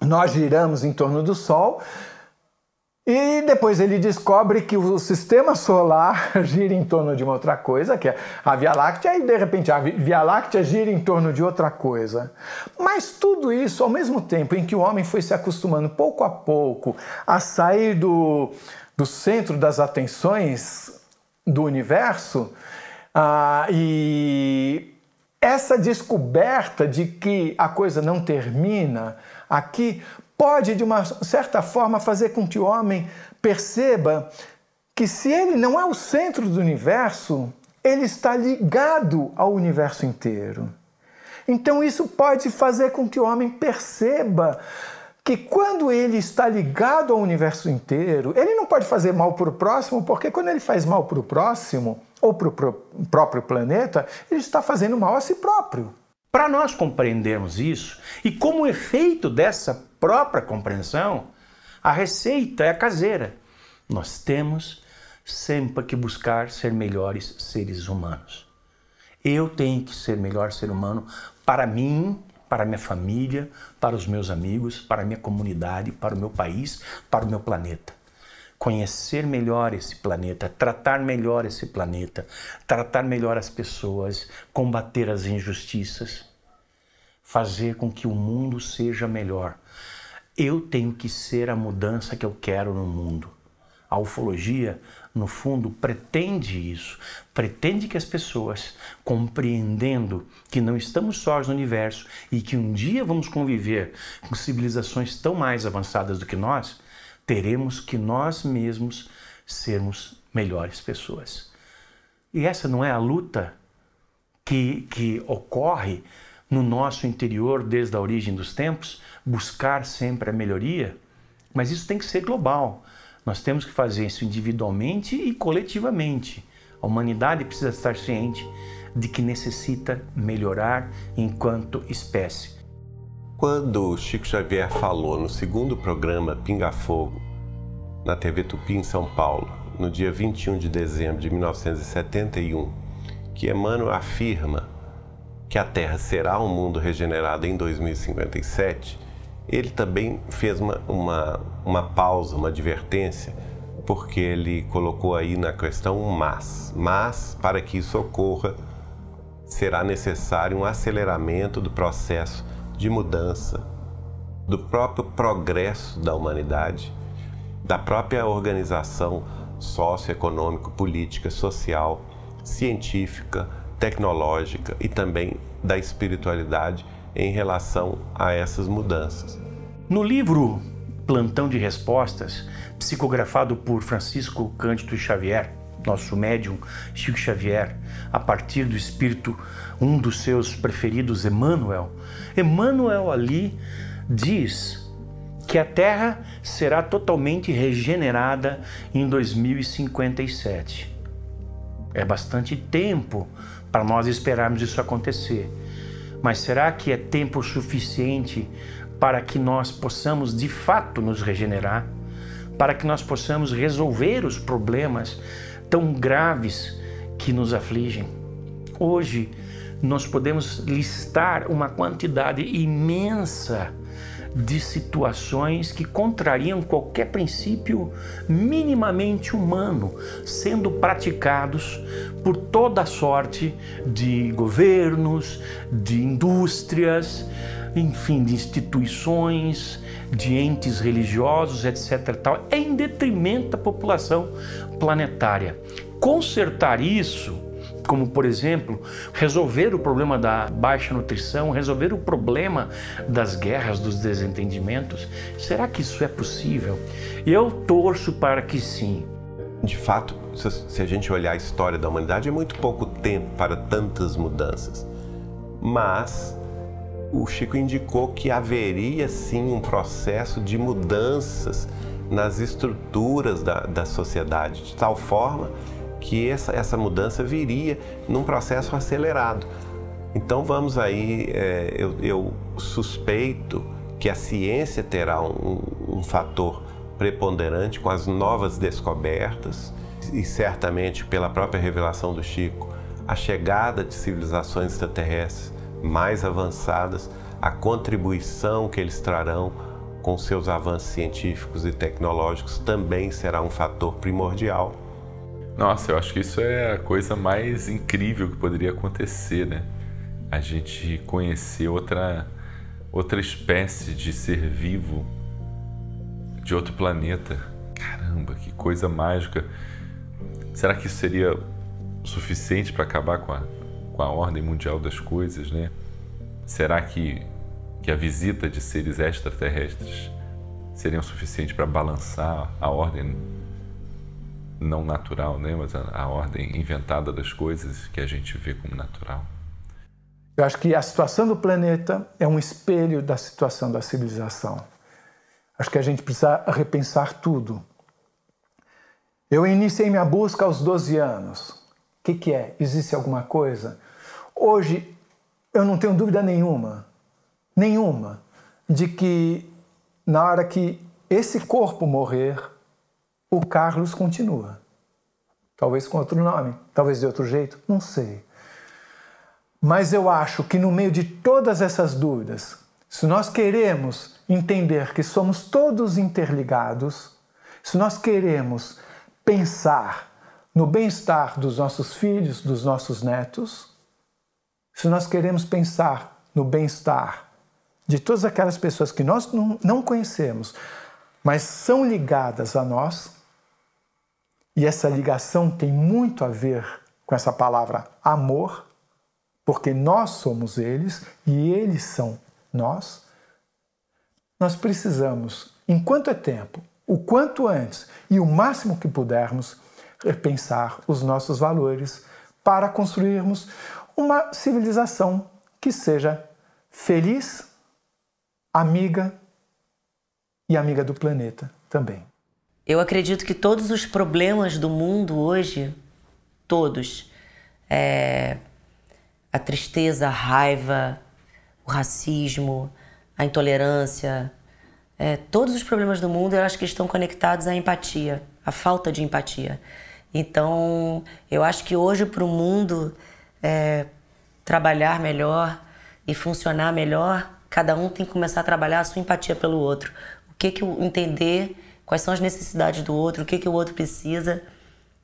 nós giramos em torno do Sol, e depois ele descobre que o sistema solar gira em torno de uma outra coisa, que é a Via Láctea, e de repente a Via Láctea gira em torno de outra coisa. Mas tudo isso, ao mesmo tempo em que o homem foi se acostumando pouco a pouco a sair do centro das atenções do universo, e essa descoberta de que a coisa não termina aqui pode, de uma certa forma, fazer com que o homem perceba que, se ele não é o centro do universo, ele está ligado ao universo inteiro. Então isso pode fazer com que o homem perceba que, quando ele está ligado ao universo inteiro, ele não pode fazer mal para o próximo, porque quando ele faz mal para o próximo ou para o próprio planeta, ele está fazendo mal a si próprio. Para nós compreendermos isso, e como efeito dessa própria compreensão, a receita é caseira. Nós temos sempre que buscar ser melhores seres humanos. Eu tenho que ser melhor ser humano para mim, para minha família, para os meus amigos, para a minha comunidade, para o meu país, para o meu planeta. Conhecer melhor esse planeta, tratar melhor esse planeta, tratar melhor as pessoas, combater as injustiças, fazer com que o mundo seja melhor. Eu tenho que ser a mudança que eu quero no mundo. A ufologia, no fundo, pretende isso. Pretende que as pessoas, compreendendo que não estamos sós no universo e que um dia vamos conviver com civilizações tão mais avançadas do que nós, teremos que nós mesmos sermos melhores pessoas. E essa não é a luta que ocorre no nosso interior desde a origem dos tempos, buscar sempre a melhoria? Mas isso tem que ser global. Nós temos que fazer isso individualmente e coletivamente. A humanidade precisa estar ciente de que necessita melhorar enquanto espécie. Quando Chico Xavier falou no segundo programa Pinga Fogo, na TV Tupi, em São Paulo, no dia 21 de dezembro de 1971, que Emmanuel afirma que a Terra será um mundo regenerado em 2057, ele também fez uma pausa, uma advertência, porque ele colocou aí na questão um mas. Mas, para que isso ocorra, será necessário um aceleramento do processo de mudança, do próprio progresso da humanidade, da própria organização socioeconômica, política, social, científica, tecnológica e também da espiritualidade em relação a essas mudanças. No livro Plantão de Respostas, psicografado por Francisco Cândido Xavier, nosso médium Chico Xavier, a partir do espírito, um dos seus preferidos, Emmanuel, Emmanuel ali diz que a Terra será totalmente regenerada em 2057. É bastante tempo para nós esperarmos isso acontecer. Mas será que é tempo suficiente para que nós possamos de fato nos regenerar? Para que nós possamos resolver os problemas tão graves que nos afligem? Hoje nós podemos listar uma quantidade imensa de situações que contrariam qualquer princípio minimamente humano, sendo praticados por toda a sorte de governos, de indústrias, enfim, de instituições, de entes religiosos, etc. tal, em detrimento da população planetária. Consertar isso, como, por exemplo, resolver o problema da baixa nutrição, resolver o problema das guerras, dos desentendimentos, será que isso é possível? Eu torço para que sim. De fato, se a gente olhar a história da humanidade, é muito pouco tempo para tantas mudanças. Mas o Chico indicou que haveria sim um processo de mudanças nas estruturas da sociedade, de tal forma que essa mudança viria num processo acelerado. Então vamos aí, eu suspeito que a ciência terá um fator preponderante com as novas descobertas e certamente pela própria revelação do Chico, a chegada de civilizações extraterrestres mais avançadas, a contribuição que eles trarão com seus avanços científicos e tecnológicos também será um fator primordial. Nossa, eu acho que isso é a coisa mais incrível que poderia acontecer, né? A gente conhecer outra espécie de ser vivo de outro planeta. Caramba, que coisa mágica. Será que isso seria suficiente para acabar com a ordem mundial das coisas, né? Será que a visita de seres extraterrestres seria suficiente para balançar a ordem não natural, né? Mas a ordem inventada das coisas que a gente vê como natural? Eu acho que a situação do planeta é um espelho da situação da civilização. Acho que a gente precisa repensar tudo. Eu iniciei minha busca aos 12 anos. O que é? Existe alguma coisa? Hoje, eu não tenho dúvida nenhuma, de que na hora que esse corpo morrer, o Carlos continua. Talvez com outro nome, talvez de outro jeito, não sei. Mas eu acho que no meio de todas essas dúvidas, se nós queremos entender que somos todos interligados, se nós queremos pensar no bem-estar dos nossos filhos, dos nossos netos, se nós queremos pensar no bem-estar de todas aquelas pessoas que nós não conhecemos, mas são ligadas a nós, e essa ligação tem muito a ver com essa palavra amor, porque nós somos eles e eles são nós, nós precisamos, enquanto é tempo, o quanto antes e o máximo que pudermos, repensar os nossos valores para construirmos uma civilização que seja feliz, amiga e amiga do planeta também. Eu acredito que todos os problemas do mundo hoje, todos, a tristeza, a raiva, o racismo, a intolerância, todos os problemas do mundo, eu acho que estão conectados à empatia, à falta de empatia. Então, eu acho que hoje para o mundo trabalhar melhor e funcionar melhor, cada um tem que começar a trabalhar a sua empatia pelo outro. Entender quais são as necessidades do outro, o que o outro precisa.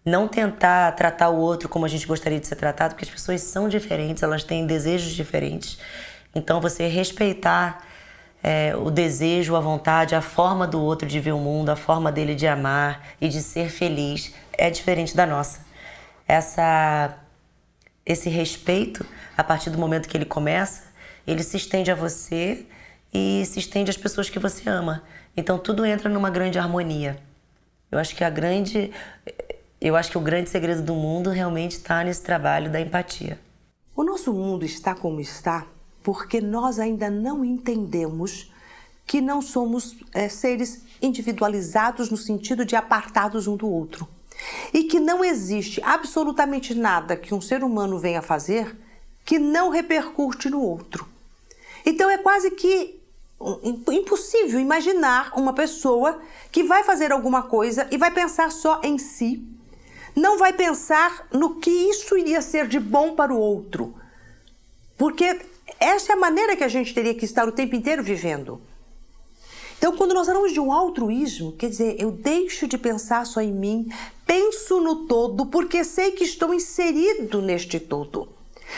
Não tentar tratar o outro como a gente gostaria de ser tratado, porque as pessoas são diferentes, elas têm desejos diferentes. Então, você respeitar o desejo, a vontade, a forma do outro de ver o mundo, a forma dele de amar e de ser feliz é diferente da nossa. Esse respeito, a partir do momento que ele começa, ele se estende a você e se estende às pessoas que você ama. Então, tudo entra numa grande harmonia. Eu acho que o grande segredo do mundo realmente está nesse trabalho da empatia. O nosso mundo está como está porque nós ainda não entendemos que não somos seres individualizados no sentido de apartados um do outro. E que não existe absolutamente nada que um ser humano venha fazer que não repercute no outro. Então é quase que impossível imaginar uma pessoa que vai fazer alguma coisa e vai pensar só em si, não vai pensar no que isso iria ser de bom para o outro. Porque essa é a maneira que a gente teria que estar o tempo inteiro vivendo. Então, quando nós falamos de um altruísmo, quer dizer, eu deixo de pensar só em mim, penso no todo, porque sei que estou inserido neste todo.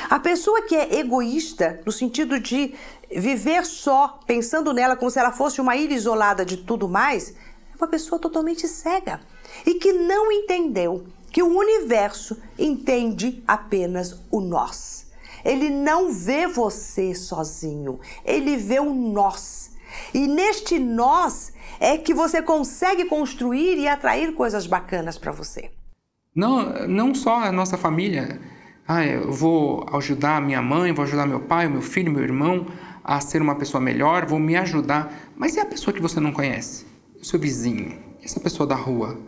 A pessoa que é egoísta, no sentido de viver só, pensando nela como se ela fosse uma ilha isolada de tudo mais, é uma pessoa totalmente cega e que não entendeu que o universo entende apenas o nós. Ele não vê você sozinho, ele vê o nós. E neste nós é que você consegue construir e atrair coisas bacanas para você. Não só a nossa família. Eu vou ajudar minha mãe, vou ajudar meu pai, meu filho, meu irmão a ser uma pessoa melhor, vou me ajudar. Mas e a pessoa que você não conhece? O seu vizinho? Essa pessoa da rua?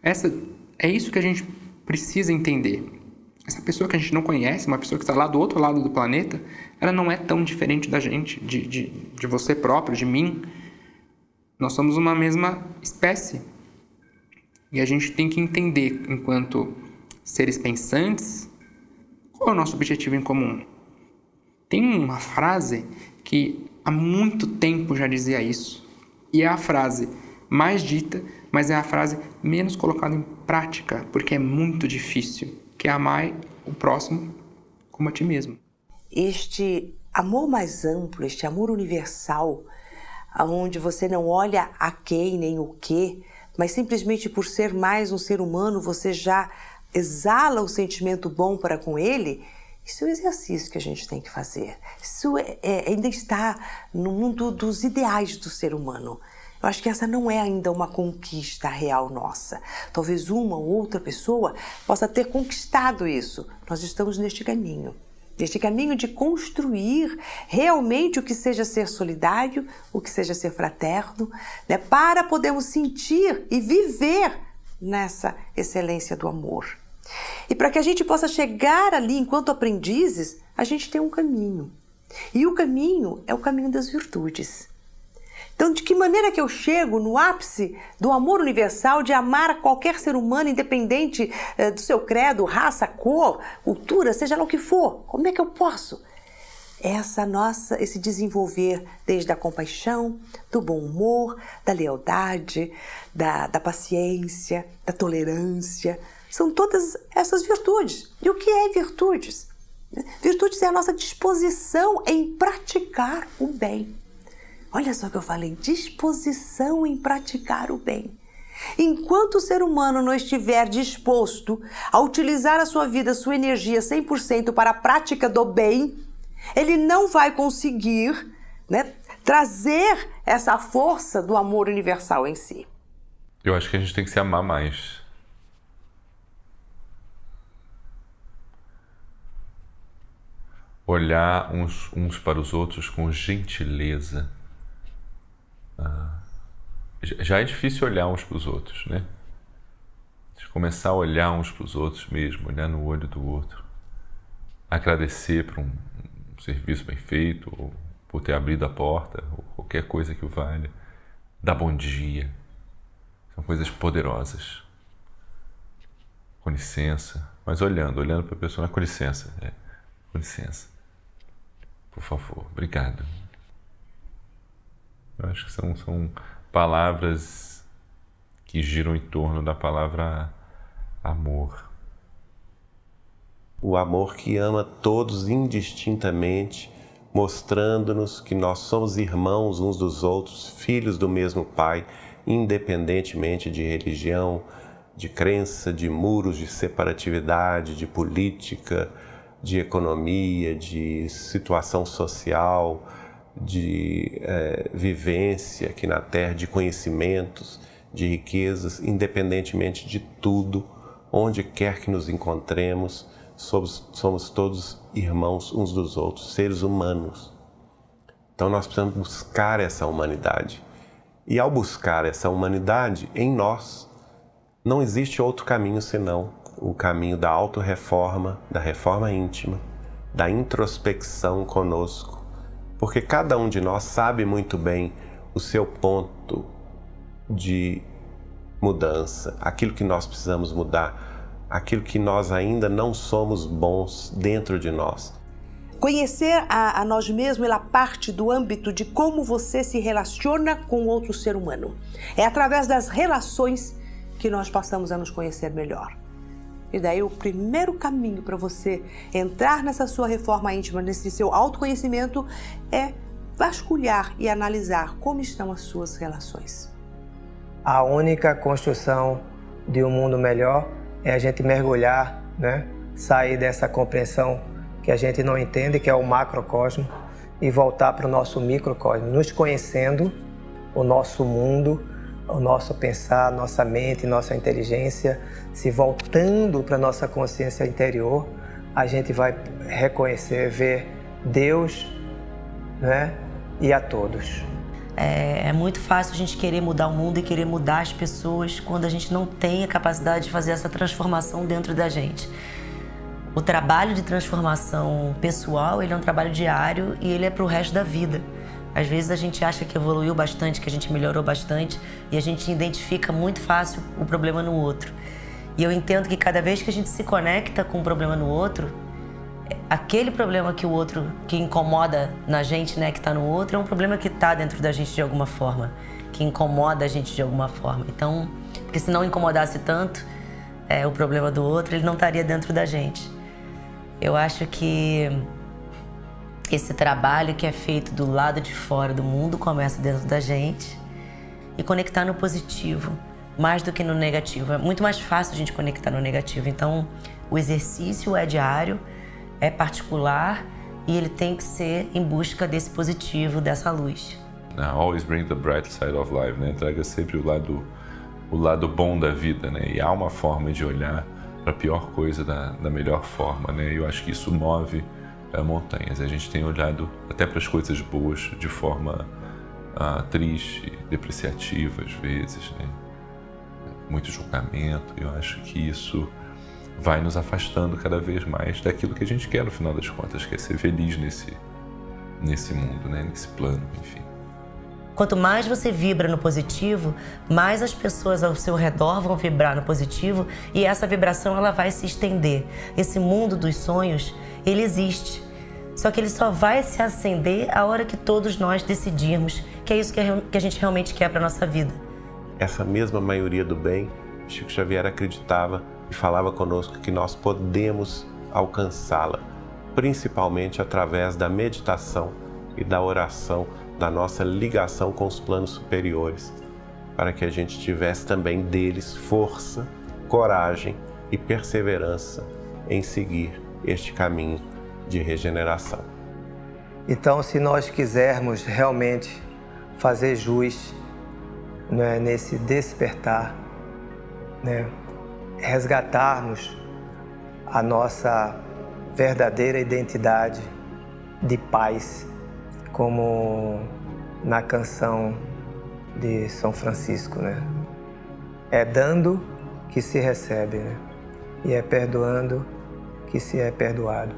É isso que a gente precisa entender. Essa pessoa que a gente não conhece, uma pessoa que está lá do outro lado do planeta, ela não é tão diferente da gente, de você próprio, de mim. Nós somos uma mesma espécie. E a gente tem que entender, enquanto seres pensantes, Qual é o nosso objetivo em comum? Tem uma frase que há muito tempo já dizia isso. E é a frase mais dita, mas é a frase menos colocada em prática, porque é muito difícil, que é amar o próximo como a ti mesmo. Este amor mais amplo, este amor universal, onde você não olha a quem nem o que, mas simplesmente por ser mais um ser humano, você já exala o sentimento bom para com ele, isso é um exercício que a gente tem que fazer. Isso ainda está no mundo dos ideais do ser humano. Eu acho que essa não é ainda uma conquista real nossa. Talvez uma ou outra pessoa possa ter conquistado isso. Nós estamos neste caminho de construir realmente o que seja ser solidário, o que seja ser fraterno, né, para podermos sentir e viver nessa excelência do amor. E para que a gente possa chegar ali enquanto aprendizes, a gente tem um caminho. E o caminho é o caminho das virtudes. Então, de que maneira que eu chego no ápice do amor universal, de amar qualquer ser humano, independente do seu credo, raça, cor, cultura, seja lá o que for? Como é que eu posso? Esse desenvolver desde a compaixão, do bom humor, da lealdade, da paciência, da tolerância. São todas essas virtudes. E o que é virtudes? Virtudes é a nossa disposição em praticar o bem. Olha só o que eu falei, disposição em praticar o bem. Enquanto o ser humano não estiver disposto a utilizar a sua vida, a sua energia 100% para a prática do bem, ele não vai conseguir, né, trazer essa força do amor universal em si. Eu acho que a gente tem que se amar mais. Olhar uns para os outros com gentileza. Já é difícil olhar uns para os outros, né? Começar a olhar uns para os outros mesmo, olhar no olho do outro. Agradecer por um serviço bem feito, ou por ter abrido a porta, ou qualquer coisa que o valha. Dar bom dia. São coisas poderosas. Com licença. Mas olhando para a pessoa, com licença. Com licença. Por favor, obrigado. Eu acho que são palavras que giram em torno da palavra amor. O amor que ama todos indistintamente, mostrando-nos que nós somos irmãos uns dos outros, filhos do mesmo Pai, independentemente de religião, de crença, de muros de separatividade, de política, de economia, de situação social, de vivência aqui na Terra, de conhecimentos, de riquezas, independentemente de tudo, onde quer que nos encontremos, somos todos irmãos uns dos outros, seres humanos. Então nós precisamos buscar essa humanidade. E ao buscar essa humanidade em nós, não existe outro caminho senão o caminho da autorreforma, da reforma íntima, da introspecção conosco. Porque cada um de nós sabe muito bem o seu ponto de mudança, aquilo que nós precisamos mudar, aquilo que nós ainda não somos bons dentro de nós. Conhecer a nós mesmos, ela parte do âmbito de como você se relaciona com outro ser humano. É através das relações que nós passamos a nos conhecer melhor. E daí o primeiro caminho para você entrar nessa sua reforma íntima, nesse seu autoconhecimento, é vasculhar e analisar como estão as suas relações. A única construção de um mundo melhor é a gente mergulhar, né? Sair dessa compreensão que a gente não entende, que é o macrocosmo, e voltar para o nosso microcosmo, nos conhecendo o nosso mundo, o nosso pensar, nossa mente, nossa inteligência, se voltando para a nossa consciência interior, a gente vai reconhecer, ver Deus, né? E a todos. É muito fácil a gente querer mudar o mundo e querer mudar as pessoas quando a gente não tem a capacidade de fazer essa transformação dentro da gente. O trabalho de transformação pessoal, ele é um trabalho diário e ele é para o resto da vida. Às vezes a gente acha que evoluiu bastante, que a gente melhorou bastante e a gente identifica muito fácil o problema no outro. E eu entendo que cada vez que a gente se conecta com o problema no outro, aquele problema que o outro, que incomoda na gente, né, que está no outro, é um problema que está dentro da gente de alguma forma, que incomoda a gente de alguma forma. Então, porque se não incomodasse tanto o problema do outro, ele não estaria dentro da gente. Eu acho que esse trabalho que é feito do lado de fora do mundo começa dentro da gente e conectar no positivo, mais do que no negativo. É muito mais fácil a gente conectar no negativo. Então, o exercício é diário, é particular e ele tem que ser em busca desse positivo, dessa luz. Always bring the bright side of life, né? Traga sempre o lado bom da vida, né? E há uma forma de olhar para a pior coisa da melhor forma, né? E eu acho que isso move montanhas. A gente tem olhado até para as coisas boas de forma triste, depreciativa às vezes, né? Muito julgamento. Eu acho que isso vai nos afastando cada vez mais daquilo que a gente quer no final das contas, que é ser feliz nesse mundo, né? Nesse plano, enfim. Quanto mais você vibra no positivo, mais as pessoas ao seu redor vão vibrar no positivo e essa vibração ela vai se estender. Esse mundo dos sonhos, ele existe. Só que ele só vai se acender a hora que todos nós decidirmos que é isso que a gente realmente quer para a nossa vida. Essa mesma maioria do bem, Chico Xavier acreditava e falava conosco que nós podemos alcançá-la, principalmente através da meditação e da oração, da nossa ligação com os planos superiores, para que a gente tivesse também deles força, coragem e perseverança em seguir este caminho de regeneração. Então, se nós quisermos realmente fazer jus, né, nesse despertar, né, resgatarmos a nossa verdadeira identidade de paz, como na canção de São Francisco, né? É dando que se recebe, né? E é perdoando que se é perdoado.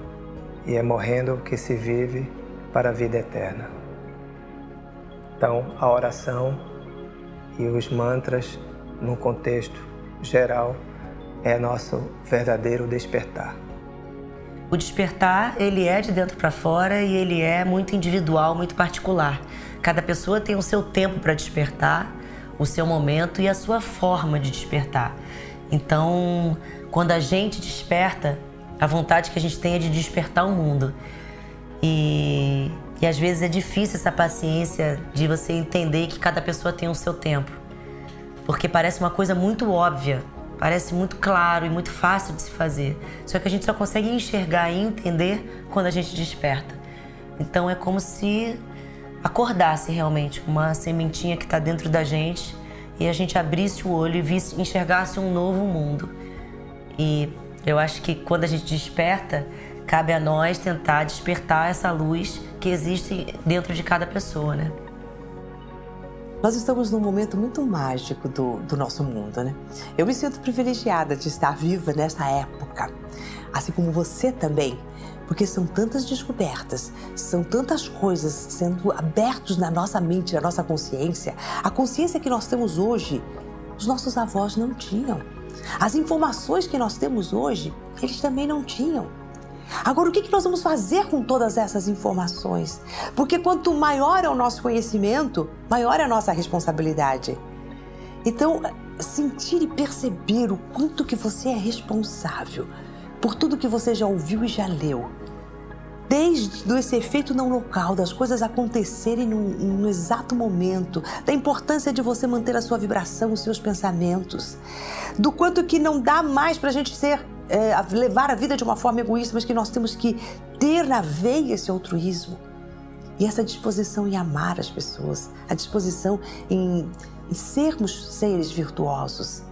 E é morrendo que se vive para a vida eterna. Então, a oração e os mantras, no contexto geral, é nosso verdadeiro despertar. O despertar, ele é de dentro para fora e ele é muito individual, muito particular. Cada pessoa tem o seu tempo para despertar, o seu momento e a sua forma de despertar. Então, quando a gente desperta, a vontade que a gente tem é de despertar o mundo. E às vezes é difícil essa paciência de você entender que cada pessoa tem o seu tempo. Porque parece uma coisa muito óbvia. Parece muito claro e muito fácil de se fazer. Só que a gente só consegue enxergar e entender quando a gente desperta. Então é como se acordasse realmente uma sementinha que está dentro da gente e a gente abrisse o olho e enxergasse um novo mundo. E eu acho que quando a gente desperta, cabe a nós tentar despertar essa luz que existe dentro de cada pessoa, né? Nós estamos num momento muito mágico do nosso mundo, né? Eu me sinto privilegiada de estar viva nessa época, assim como você também, porque são tantas descobertas, são tantas coisas sendo abertas na nossa mente, na nossa consciência. A consciência que nós temos hoje, os nossos avós não tinham. As informações que nós temos hoje, eles também não tinham. Agora, o que nós vamos fazer com todas essas informações? Porque quanto maior é o nosso conhecimento, maior é a nossa responsabilidade. Então, sentir e perceber o quanto que você é responsável por tudo que você já ouviu e já leu. Desde esse efeito não local, das coisas acontecerem no exato momento, da importância de você manter a sua vibração, os seus pensamentos, do quanto que não dá mais para a gente levar a vida de uma forma egoísta, mas que nós temos que ter na veia esse altruísmo. E essa disposição em amar as pessoas, a disposição em sermos seres virtuosos.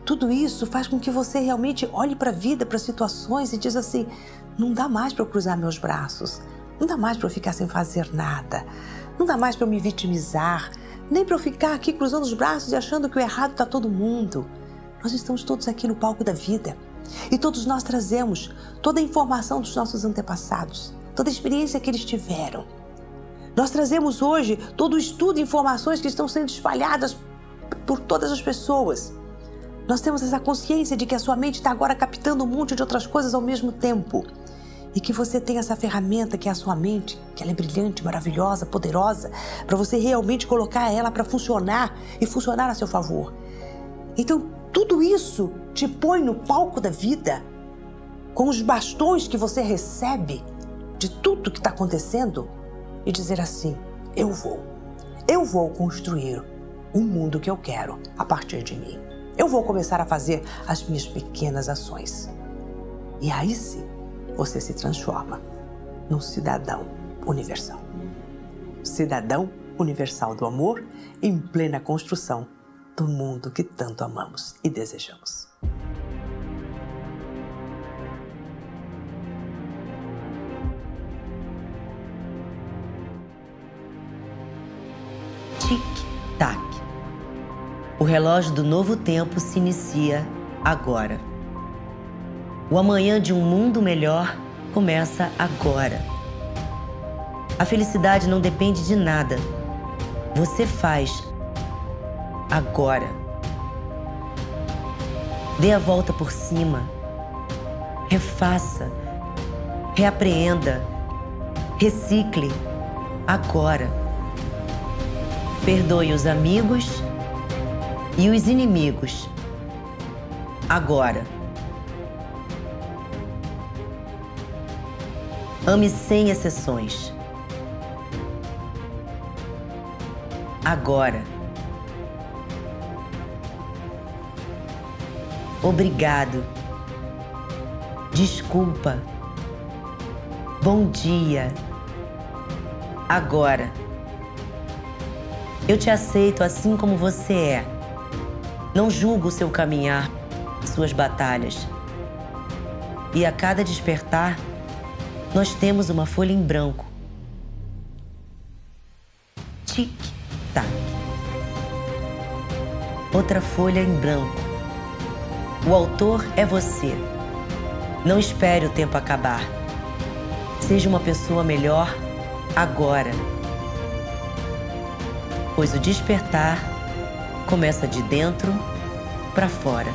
Tudo isso faz com que você realmente olhe para a vida, para as situações e diz assim, não dá mais para eu cruzar meus braços, não dá mais para eu ficar sem fazer nada, não dá mais para eu me vitimizar, nem para eu ficar aqui cruzando os braços e achando que o errado está todo mundo. Nós estamos todos aqui no palco da vida e todos nós trazemos toda a informação dos nossos antepassados, toda a experiência que eles tiveram. Nós trazemos hoje todo o estudo e informações que estão sendo espalhadas por todas as pessoas. Nós temos essa consciência de que a sua mente está agora captando um monte de outras coisas ao mesmo tempo. E que você tem essa ferramenta que é a sua mente, que ela é brilhante, maravilhosa, poderosa, para você realmente colocar ela para funcionar e funcionar a seu favor. Então, tudo isso te põe no palco da vida, com os bastões que você recebe de tudo que está acontecendo e dizer assim, eu vou construir o mundo que eu quero a partir de mim. Eu vou começar a fazer as minhas pequenas ações. E aí sim, você se transforma num cidadão universal. Cidadão universal do amor em plena construção do mundo que tanto amamos e desejamos. Tic-tac. O relógio do novo tempo se inicia agora. O amanhã de um mundo melhor começa agora. A felicidade não depende de nada. Você faz agora. Dê a volta por cima. Refaça. Reapreenda. Recicle agora. Perdoe os amigos e os inimigos agora. Ame sem exceções. Agora. Obrigado. Desculpa. Bom dia. Agora. Eu te aceito assim como você é. Não julgo o seu caminhar, suas batalhas. E a cada despertar, nós temos uma folha em branco. Tic-tac. Outra folha em branco. O autor é você. Não espere o tempo acabar. Seja uma pessoa melhor agora. Pois o despertar começa de dentro para fora.